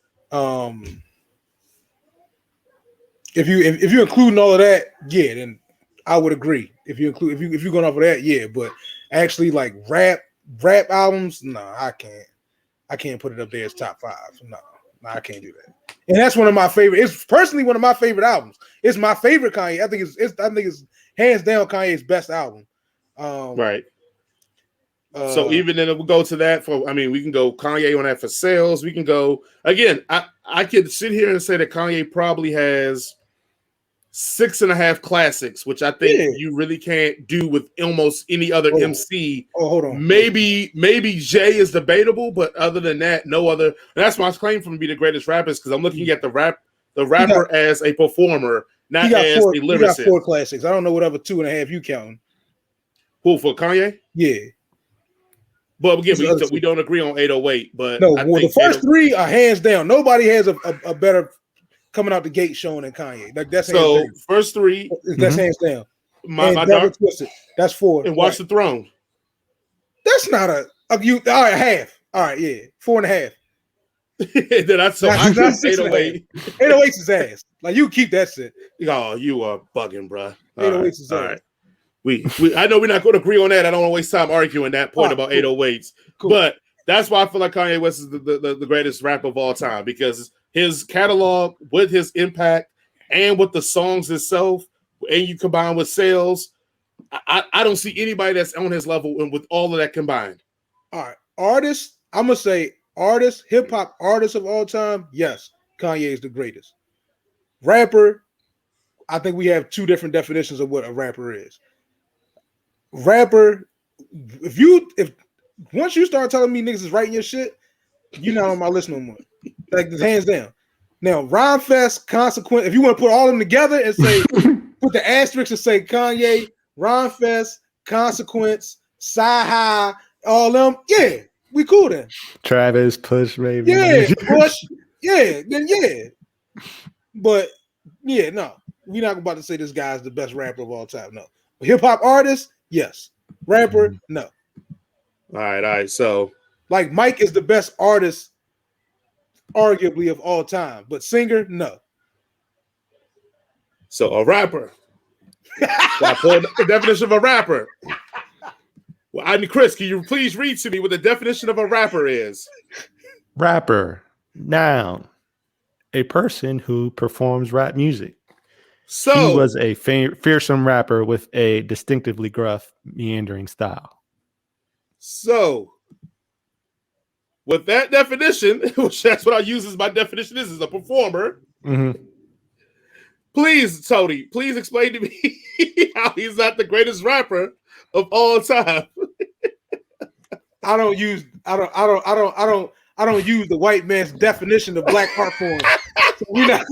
Speaker 4: If you including all of that, then I would agree. If you're going off of that, but actually like rap albums, no, I can't put it up there as top 5. No, I can't do that. And that's one of my favorite. It's personally one of my favorite albums. It's my favorite Kanye. I think it's hands down Kanye's best album.
Speaker 3: Right. So even then, we'll go to that we can go Kanye on that for sales. We can go again. I could sit here and say that Kanye probably has 6.5 classics, which I think you really can't do with almost any other MC.
Speaker 4: Hold on.
Speaker 3: Maybe Jay is debatable, but other than that, no other. And that's my claim for him to be the greatest rappers because I'm looking at the rapper as a performer, not as a lyricist.
Speaker 4: He got 4 classics. I don't know what other 2.5 you counting.
Speaker 3: Who for Kanye?
Speaker 4: Yeah.
Speaker 3: But again, we don't agree on 808. But
Speaker 4: no, the first 3 are hands down. Nobody has a better coming out the gate showing than Kanye. Like that's
Speaker 3: so hands down. First 3.
Speaker 4: That's hands down.
Speaker 3: My Dark Twisted.
Speaker 4: That's 4.
Speaker 3: And Watch the Throne.
Speaker 4: That's not you. All right, half. All right, 4.5.
Speaker 3: Then I 808.
Speaker 4: 808 is ass. Like you keep that shit.
Speaker 3: Oh, you are bugging, bro.
Speaker 4: 808 is ass. All right.
Speaker 3: I know we're not going to agree on that. I don't want to waste time arguing that point about 808s. Cool. But that's why I feel like Kanye West is the greatest rapper of all time because his catalog with his impact and with the songs itself, and you combine with sales, I don't see anybody that's on his level and with all of that combined.
Speaker 4: All right. Artists, I'm going to say artists, hip-hop artists of all time, yes, Kanye is the greatest. Rapper, I think we have 2 different definitions of what a rapper is. Rapper, if once you start telling me niggas is writing your shit, you're not on my list no more. Like hands down. Now, Rhyme Fest, Consequence, if you want to put all of them together and say put the asterisk and say Kanye, Rhyme Fest, Consequence, Sci-Hi, all them, we cool then.
Speaker 2: Travis, Push, maybe.
Speaker 4: Yeah, Push, then But no, we're not about to say this guy's the best rapper of all time. No. Hip hop artist, yes. Rapper, no.
Speaker 3: All right. So,
Speaker 4: like Mike is the best artist arguably of all time, but singer, no.
Speaker 3: So a rapper. I pulled the definition of a rapper. Well, Chris, can you please read to me what the definition of a rapper is?
Speaker 2: Rapper, noun, a person who performs rap music.
Speaker 3: So
Speaker 2: he was a fearsome rapper with a distinctively gruff, meandering style.
Speaker 3: So, with that definition, which that's what I use as my definition is a performer.
Speaker 2: Mm-hmm.
Speaker 3: Please, Tony, please explain to me how he's not the greatest rapper of all time.
Speaker 4: I don't use the white man's definition of black art form. So we're not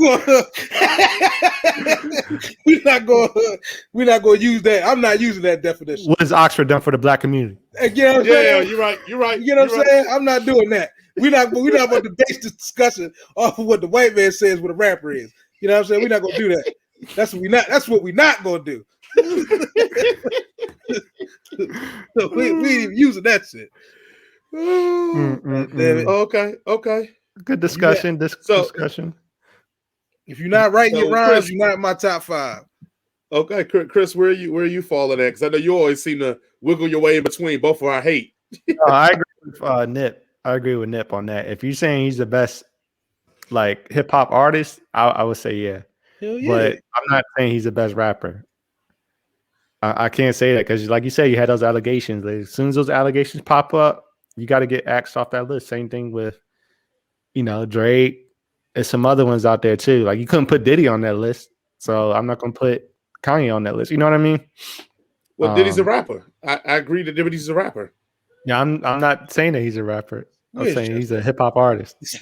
Speaker 4: going to use that. I'm not using that definition.
Speaker 2: What has Oxford done for the black community?
Speaker 3: Yeah, you're right.
Speaker 4: You know what I'm saying? I'm not doing that. We're not going to base this discussion off of what the white man says what a rapper is. You know what I'm saying? We're not going to do that. That's what we're not going to do. So we ain't even using that shit.
Speaker 3: Okay.
Speaker 2: Good discussion. Discussion.
Speaker 4: If you're not writing your rhymes, you're not in my top 5.
Speaker 3: Okay, Chris, where are you falling at? Because I know you always seem to wiggle your way in between both of our hate.
Speaker 2: I agree with Nip. I agree with Nip on that. If you're saying he's the best like hip hop artist, I would say yeah. But I'm not saying he's the best rapper. I can't say that because, like you said, you had those allegations. Like, as soon as those allegations pop up, you got to get axed off that list. Same thing with, Drake and some other ones out there too. Like you couldn't put Diddy on that list, so I'm not gonna put Kanye on that list. You know what I mean?
Speaker 3: Well, Diddy's a rapper. I agree that Diddy's a rapper.
Speaker 2: Yeah, I'm not saying that he's a rapper. I'm saying he's a hip hop artist.
Speaker 4: This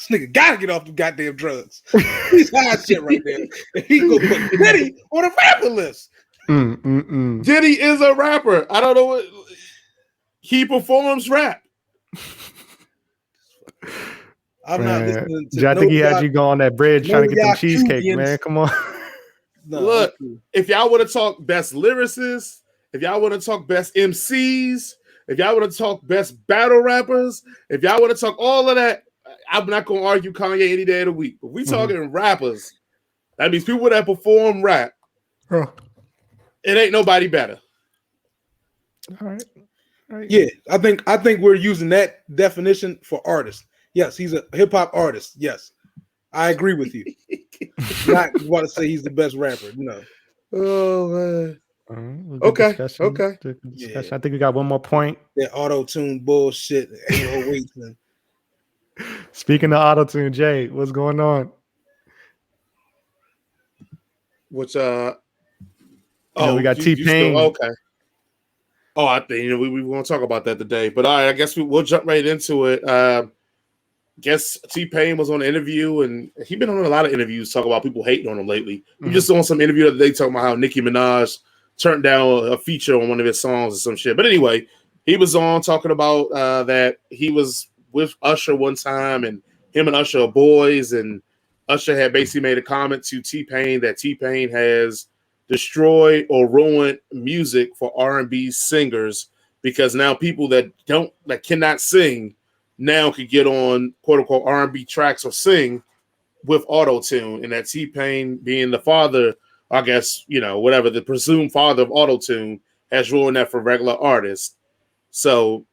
Speaker 4: nigga gotta get off the goddamn drugs. He's high shit right there. And he gonna put Diddy on a rapper list.
Speaker 3: Diddy is a rapper. I don't know what he performs rap.
Speaker 4: I'm not listening to
Speaker 2: I think he had you go on that bridge trying to get them cheesecake, man. Come on.
Speaker 3: No, look, if y'all want to talk best lyricists, if y'all want to talk best MCs, if y'all want to talk best battle rappers, if y'all want to talk all of that, I'm not going to argue Kanye any day of the week. But we talking rappers. That means people that perform rap.
Speaker 2: Oh.
Speaker 3: It ain't nobody better.
Speaker 2: All right.
Speaker 4: Yeah, I think we're using that definition for artists. Yes, he's a hip hop artist. Yes, I agree with you. Not want to say he's the best rapper. No.
Speaker 3: Oh man. Okay.
Speaker 2: Yeah. I think we got one more point.
Speaker 4: That auto-tune bullshit.
Speaker 2: Speaking of auto-tune, Jay, what's going on?
Speaker 3: Which
Speaker 2: we got T-Pain.
Speaker 3: Okay. Oh, I think we want to talk about that today. But all right, I guess we'll jump right into it. Guess T-Pain was on an interview, and he's been on a lot of interviews talking about people hating on him lately. He just on some interview the other day talking about how Nicki Minaj turned down a feature on one of his songs or some shit. But anyway, he was on talking about that he was with Usher one time, and him and Usher are boys, and Usher had basically made a comment to T-Pain that T-Pain has destroyed or ruined music for R&B singers because now people that cannot sing now could get on quote unquote R&B tracks or sing with auto-tune, and that T-Pain being the father, I guess, whatever, the presumed father of auto-tune has ruined that for regular artists. So,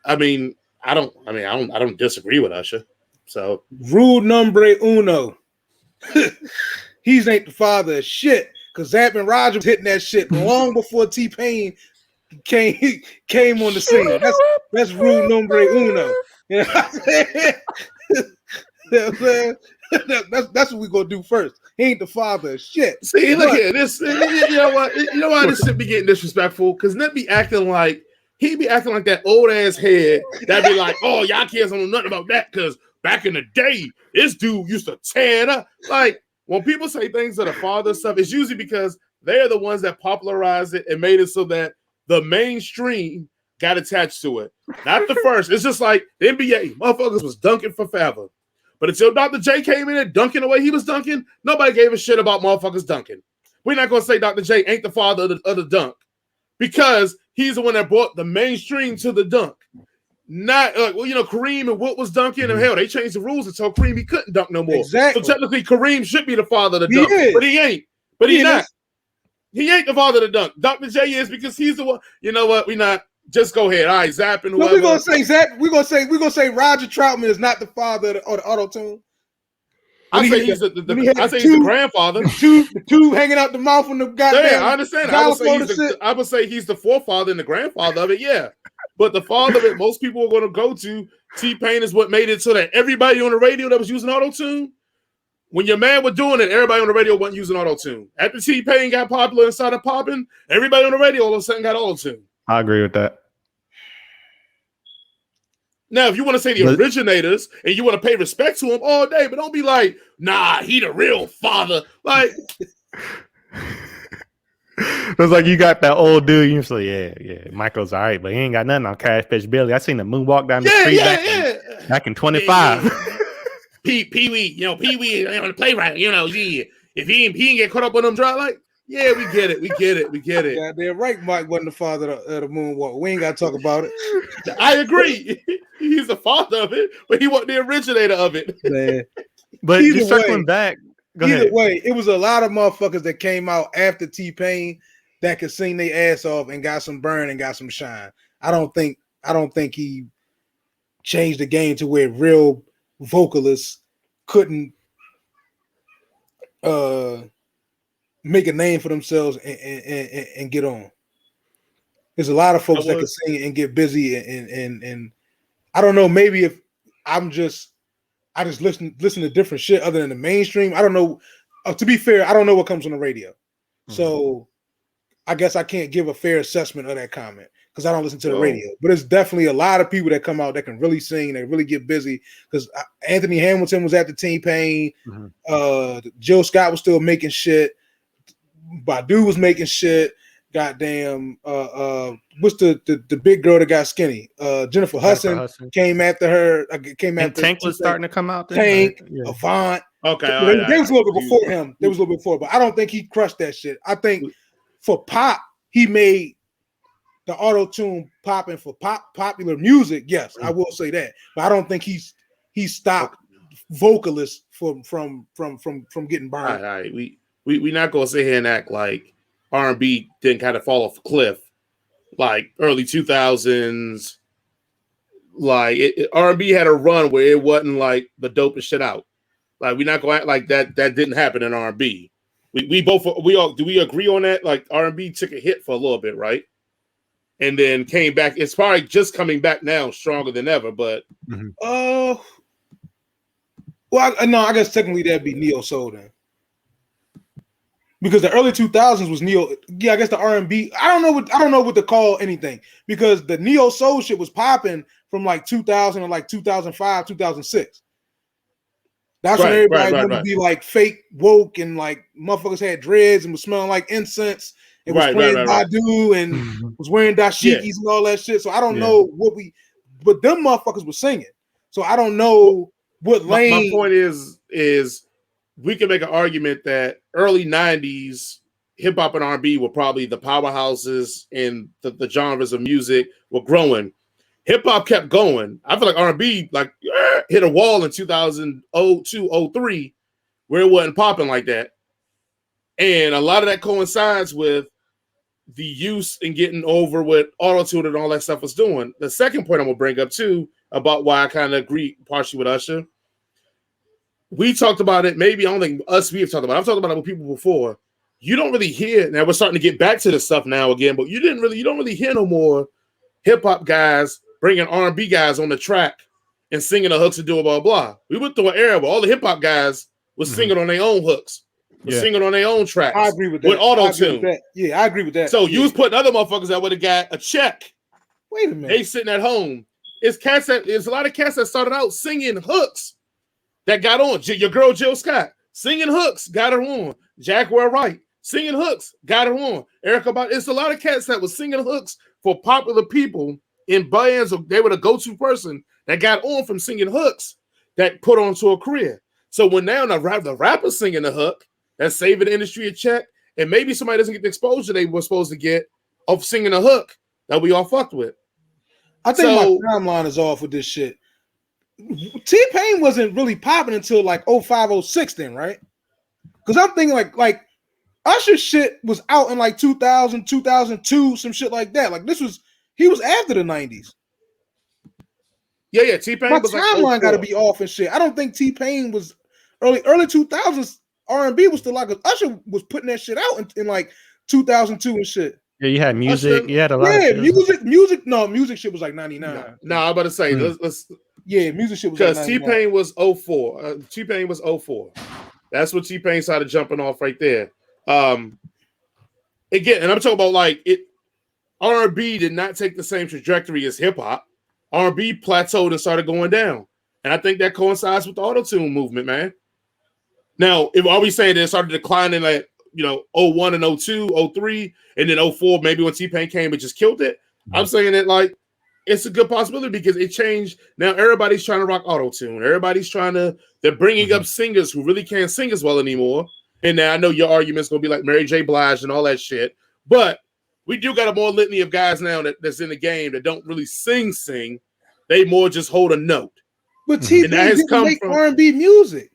Speaker 3: I don't disagree with Usher. So,
Speaker 4: rule number uno. He's ain't the father of shit because Zapp and Roger was hitting that shit long before T-Pain came on the scene. That's rule number uno. You know what I'm saying? That's what we're gonna do first. He ain't the father of shit.
Speaker 3: See, look at this. You know what? You know why this shit be getting disrespectful? Because Nip be acting like that old ass head that be like, oh, y'all kids don't know nothing about that because back in the day, this dude used to tear it up. Like when people say things to the father stuff, it's usually because they're the ones that popularized it and made it so that the mainstream got attached to it. Not the first. It's just like the NBA. Motherfuckers was dunking for forever. But until Dr. J came in and dunking the way he was dunking, nobody gave a shit about motherfuckers dunking. We're not going to say Dr. J ain't the father of the dunk because he's the one that brought the mainstream to the dunk. Not well, Kareem and Wilt was dunking, and hell, they changed the rules and told Kareem he couldn't dunk no more.
Speaker 4: Exactly.
Speaker 3: So technically, Kareem should be the father of the dunk,
Speaker 4: is.
Speaker 3: but he ain't. But he's not.
Speaker 4: Is.
Speaker 3: He ain't the father of the dunk. Dr. J is because he's the one. You know what? We not. Just go ahead. All right, zapping.
Speaker 4: No, we're gonna say Zach. We're gonna say Roger Troutman is not the father of the auto tune.
Speaker 3: I say he's the grandfather.
Speaker 4: The two hanging out the mouth on the goddamn.
Speaker 3: Yeah, I understand. I would say he's the forefather and the grandfather of it. Yeah, but the father of it, most people are going to go to T-Pain is what made it so that everybody on the radio that was using auto tune. When your man was doing it, everybody on the radio wasn't using auto tune. After T-Pain got popular and started popping, everybody on the radio all of a sudden got auto tune.
Speaker 2: I agree with that.
Speaker 3: Now, if you want to say the originators and you want to pay respect to them all day, but don't be like, nah, he the real father. Like,
Speaker 2: it's like you got that old dude. You say, yeah, Michael's all right, but he ain't got nothing on Cash Fish Billy. I seen the moonwalk down the street back in 25.
Speaker 3: Pee Wee, Pee-wee on the playwright, yeah. If he ain't get caught up on them dry, like, yeah, we get it.
Speaker 4: Yeah, they're right. Mike wasn't the father of the moonwalk. We ain't got to talk about it.
Speaker 3: I agree. He's the father of it, but he wasn't the originator of it.
Speaker 4: Man.
Speaker 2: But just circling back,
Speaker 4: either way, it was a lot of motherfuckers that came out after T-Pain that could sing their ass off and got some burn and got some shine. I don't think he changed the game to where real vocalists couldn't make a name for themselves and get on. There's a lot of folks that can sing and get busy and I don't know, maybe if I just listen to different shit other than the mainstream. I don't know. To be fair, I don't know what comes on the radio. Mm-hmm. So I guess I can't give a fair assessment of that comment because I don't listen to the radio. But it's definitely a lot of people that come out that can really sing, that really get busy. Because Anthony Hamilton was at the T-Pain. Mm-hmm. Jill Scott was still making shit. Badu was making shit. Goddamn, what's the big girl that got skinny? Jennifer Hudson came after her.
Speaker 2: Tank was starting to come out there.
Speaker 4: Tank, Avant.
Speaker 3: Okay,
Speaker 4: they was a little bit before him. They was a little bit before, but I don't think he crushed that shit. I think for pop, he made the auto tune popping for popular music. Yes, I will say that, but I don't think he stopped vocalists from getting burned.
Speaker 3: All right. We not gonna sit here and act like R&B didn't kind of fall off a cliff, like early 2000s. Like R&B had a run where it wasn't like the dopest shit out. Like we're not gonna act like that didn't happen in R&B. We all do we agree on that? Like R&B took a hit for a little bit, right? And then came back. It's probably just coming back now, stronger than ever. But
Speaker 4: well, no, I guess technically that'd be neo soul then. Because the early 2000s was neo, I guess the R&B. I don't know what to call anything because the neo soul shit was popping from like 2000 and like 2005, 2006. That's when everybody wanted to be like fake woke and like motherfuckers had dreads and was smelling like incense and was playing Badu and was wearing dashikis and all that shit. So I don't know but them motherfuckers were singing. So I don't know what lane.
Speaker 3: My point is we can make an argument that early 90s hip hop and R&B were probably the powerhouses in the genres of music were growing. Hip hop kept going. I feel like R&B hit a wall in 2002, 03 where it wasn't popping like that. And a lot of that coincides with the use and getting over what auto-tune and all that stuff was doing. The second point I'm going to bring up too about why I kind of agree partially with Usher. We talked about it. Maybe I don't think we have talked about it. I've talked about it with people before. You don't really hear. Now we're starting to get back to this stuff now again, but you don't really hear no more hip hop guys bringing R&B guys on the track and singing the hooks and doing blah blah. We went through an era where all the hip hop guys was singing on their own hooks, was singing on their own tracks.
Speaker 4: I agree with that.
Speaker 3: With auto tune.
Speaker 4: Yeah, I agree with that.
Speaker 3: So you was putting other motherfuckers that would have got a check.
Speaker 4: Wait a minute.
Speaker 3: They sitting at home. It's a lot of cats that started out singing hooks. That got on. Your girl Jill Scott singing hooks, got her on. Jackwell Wright singing hooks, got her on. It's a lot of cats that was singing hooks for popular people in bands. They were the go-to person that got on from singing hooks that put on to a career. So when now the rapper singing the hook, that's saving the industry a check, and maybe somebody doesn't get the exposure they were supposed to get of singing a hook that we all fucked with.
Speaker 4: I think my timeline is off with this shit. T-Pain wasn't really popping until like 05, 06 then, right? Because I'm thinking like Usher shit was out in like 2000, 2002, some shit like that. Like he was after the 90s.
Speaker 3: Yeah, T-Pain
Speaker 4: My
Speaker 3: was
Speaker 4: timeline
Speaker 3: like
Speaker 4: got to be off and shit. I don't think T-Pain was early 2000s. R&B was still like Usher was putting that shit out in like 2002 and shit.
Speaker 2: Yeah, you had music. You had a lot.
Speaker 4: Yeah, music. No, music shit was like 99.
Speaker 3: No, I'm about to say let's.
Speaker 4: Yeah, music shit was
Speaker 3: because
Speaker 4: like
Speaker 3: T-Pain was 04. T-Pain was 04. That's what T-Pain started jumping off right there. Again, and I'm talking about like it. R&B did not take the same trajectory as hip hop. R&B plateaued and started going down, and I think that coincides with the auto-tune movement, man. Now, if are we saying that it started declining like 01 and 02, 03, and then 04, maybe when T-Pain came and just killed it? I'm saying that like it's a good possibility because it changed. Now everybody's trying to rock auto-tune. They're bringing up singers who really can't sing as well anymore. And now I know your argument's going to be like Mary J. Blige and all that shit. But we do got a more litany of guys now that's in the game that don't really sing. They more just hold a note.
Speaker 4: But T-Pain didn't make R&B music.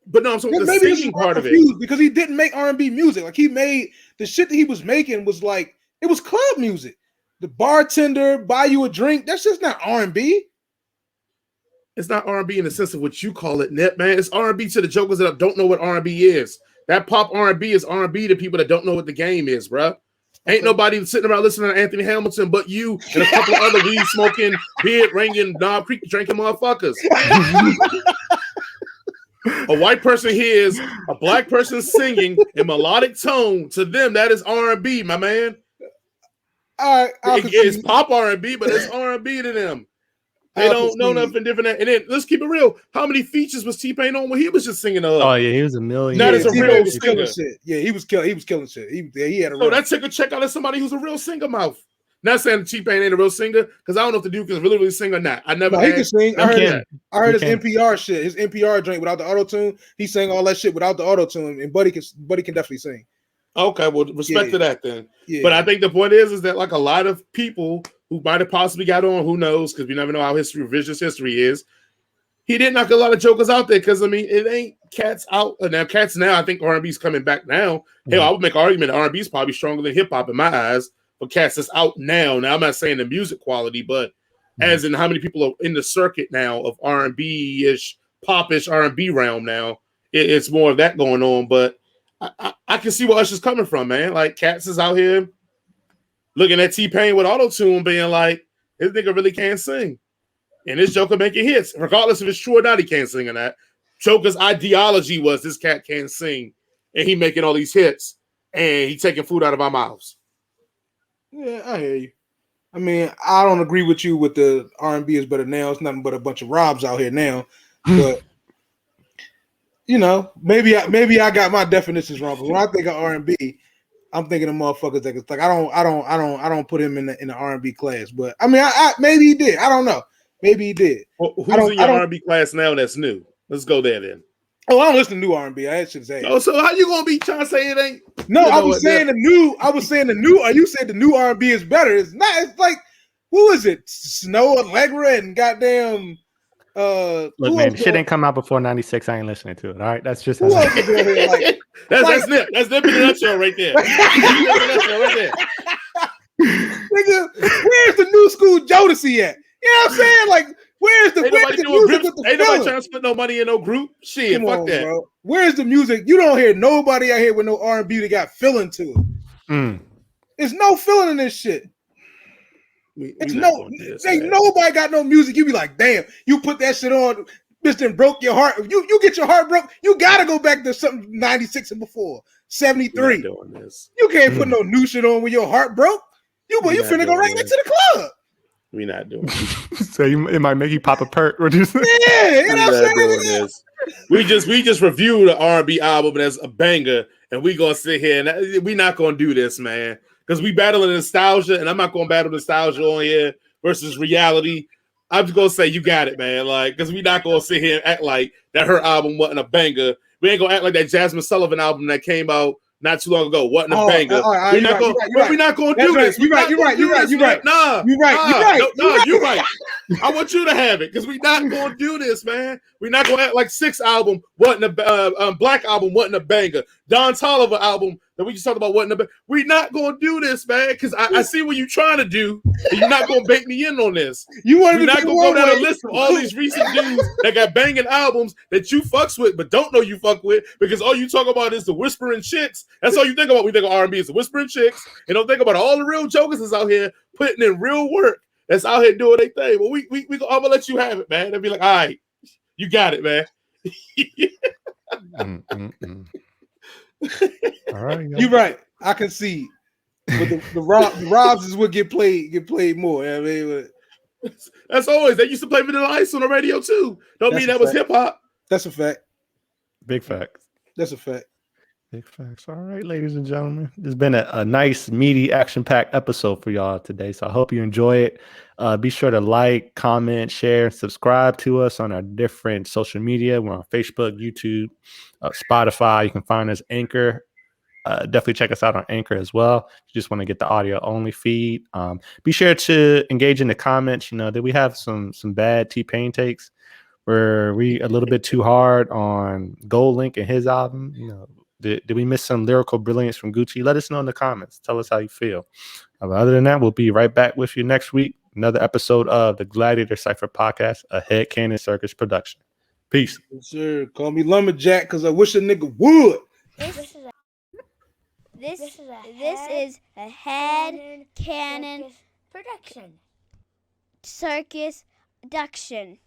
Speaker 3: But no, I'm talking the singing part of it.
Speaker 4: Because he didn't make R&B music. Like he made the shit that he was making was like, it was club music. The bartender buy you a drink. That's just not R&B.
Speaker 3: It's not R&B in the sense of what you call it, Nip, man. It's R&B to the jokers that don't know what R&B is. That pop R&B is R&B to people that don't know what the game is, bro. Ain't nobody sitting around listening to Anthony Hamilton but you and a couple of other weed smoking, beard ringing, Knob Creek drinking motherfuckers. A white person hears a black person singing in melodic tone. To them, that is R&B, my man. It's pop R&B, but it's R&B to them. They don't know nothing different. And then let's keep it real. How many features was T-Pain on when he was just singing the hook?
Speaker 2: Oh yeah, he was a million.
Speaker 3: Not as a real singer.
Speaker 4: Shit. Yeah, he was killing shit. He had a.
Speaker 3: So that took a check out of somebody who's a real singer mouth. Not saying T-Pain ain't a real singer because I don't know if the dude can really sing or not. I never.
Speaker 4: No, he can sing. I heard his NPR shit. His NPR drink without the auto tune. He sang all that shit without the auto tune, and Buddy can definitely sing.
Speaker 3: Okay, well, respect to that then. Yeah. But I think the point is that like a lot of people who might have possibly got on, who knows, because we never know how revisionist history is. He did knock a lot of jokers out there because, I mean, it ain't cats out. Now, cats now, I think R&B's coming back now. Hell, I would make an argument that R&B's probably stronger than hip-hop in my eyes, but cats that's out now. Now, I'm not saying the music quality, but as in how many people are in the circuit now of R&B-ish, pop-ish R&B realm now, it's more of that going on. But I can see where Usher's coming from, man. Like, cats is out here looking at T-Pain with auto-tune being like, this nigga really can't sing. And this Joker making hits. Regardless if it's true or not, he can't sing or not. Joker's ideology was this cat can't sing. And he making all these hits. And he taking food out of our mouths.
Speaker 4: Yeah, I hear you. I mean, I don't agree with you with the R&B is better now. It's nothing but a bunch of Robs out here now. But, you know, maybe I got my definitions wrong. But when I think of R&B, I'm thinking of motherfuckers that it's like I don't put him in the R&B class, but I mean I maybe he did. I don't know. Maybe he did.
Speaker 3: Well, who's in your R&B class now that's new? Let's go there then.
Speaker 4: Oh, I don't listen to new R&B. I should say.
Speaker 3: Oh, so how you gonna be trying to say it ain't?
Speaker 4: No, I was saying the new. I was saying the new. You said the new R&B is better. It's not. It's like who is it? Snow Allegra and goddamn.
Speaker 2: Look, man, shit ain't come out before '96. I ain't listening to it. All right, that's just
Speaker 4: who else is doing here? Like,
Speaker 3: that's Nip. That's Nip in a nutshell right there.
Speaker 4: Nigga, where's the new school Jodeci at? You know what I'm saying? Like, where's the music with the
Speaker 3: ain't nobody trying to split no money in no group. Shit, fuck on, that. Bro.
Speaker 4: Where's the music? You don't hear nobody out here with no R&B that got feeling to it. There's no feeling in this shit. Ain't nobody got no music. You be like, damn, you put that shit on, bitch, then broke your heart. You get your heart broke. You gotta go back to something 96 and before 73. You can't put no new shit on when your heart broke. You finna go right back to the club.
Speaker 3: We not doing this.
Speaker 2: So it might make you pop a perk. What you say?
Speaker 4: Yeah, you know what I'm saying?
Speaker 3: We just reviewed the R&B album as a banger, and we gonna sit here and we not gonna do this, man. Because we battling nostalgia, and I'm not going to battle nostalgia on here versus reality. I'm just going to say you got it, man. Like, because we not going to sit here and act like that her album wasn't a banger. We ain't going to act like that Jasmine Sullivan album that came out not too long ago wasn't a
Speaker 4: Oh,
Speaker 3: banger.
Speaker 4: all right,
Speaker 3: We're
Speaker 4: you're
Speaker 3: not
Speaker 4: right,
Speaker 3: going.
Speaker 4: you're right,
Speaker 3: We're not going to
Speaker 4: That's
Speaker 3: do
Speaker 4: right.
Speaker 3: this.
Speaker 4: You're
Speaker 3: We're
Speaker 4: right,
Speaker 3: not
Speaker 4: you're
Speaker 3: gonna
Speaker 4: right,
Speaker 3: do
Speaker 4: you're right,
Speaker 3: this,
Speaker 4: you're
Speaker 3: man.
Speaker 4: right.
Speaker 3: Nah,
Speaker 4: You're right.
Speaker 3: no, you're right. I want you to have it because we're not going to do this, man. We're not going to act like 6 album wasn't a Black album wasn't a banger. Don Toliver album that we just talked about wasn't a banger. We're not going to do this, man, because I see what you're trying to do, and you're not going to bait me in on this.
Speaker 4: You wanted
Speaker 3: We're
Speaker 4: to
Speaker 3: not
Speaker 4: be
Speaker 3: going to go
Speaker 4: one
Speaker 3: down
Speaker 4: way.
Speaker 3: a list of all these recent dudes that got banging albums that you fucks with but don't know you fuck with because all you talk about is the whispering chicks. That's all you think about. We think of R&B is the whispering chicks, and don't think about all the real jokers that's out here putting in real work. That's out here doing their thing. Well, I'm gonna let you have it, man. They'll be like, all right, you got it, man.
Speaker 2: All right,
Speaker 4: You're right. I can see. But the Robs would get played more. I mean,
Speaker 3: that's always. They used to play Vanilla Ice on the radio too. Don't mean that was hip hop.
Speaker 4: That's a fact.
Speaker 2: Big facts.
Speaker 4: That's a fact.
Speaker 2: Big facts. All right, ladies and gentlemen. It's been a nice, meaty, action-packed episode for y'all today. So I hope you enjoy it. Be sure to like, comment, share, subscribe to us on our different social media. We're on Facebook, YouTube, Spotify. You can find us Anchor. Definitely check us out on Anchor as well. If you just want to get the audio only feed. Be sure to engage in the comments. You know, that we have some bad T-Pain takes where we a little bit too hard on Goldlink and his album. You know, did we miss some lyrical brilliance from Gucci? Let us know in the comments. Tell us how you feel. Other than that, we'll be right back with you next week. Another episode of the Gladiator Cypher podcast, a Head Cannon Circus production. Peace.
Speaker 4: Yes, sir. Call me Lumberjack because I wish a nigga would.
Speaker 6: This is a Head Cannon production. Circus production.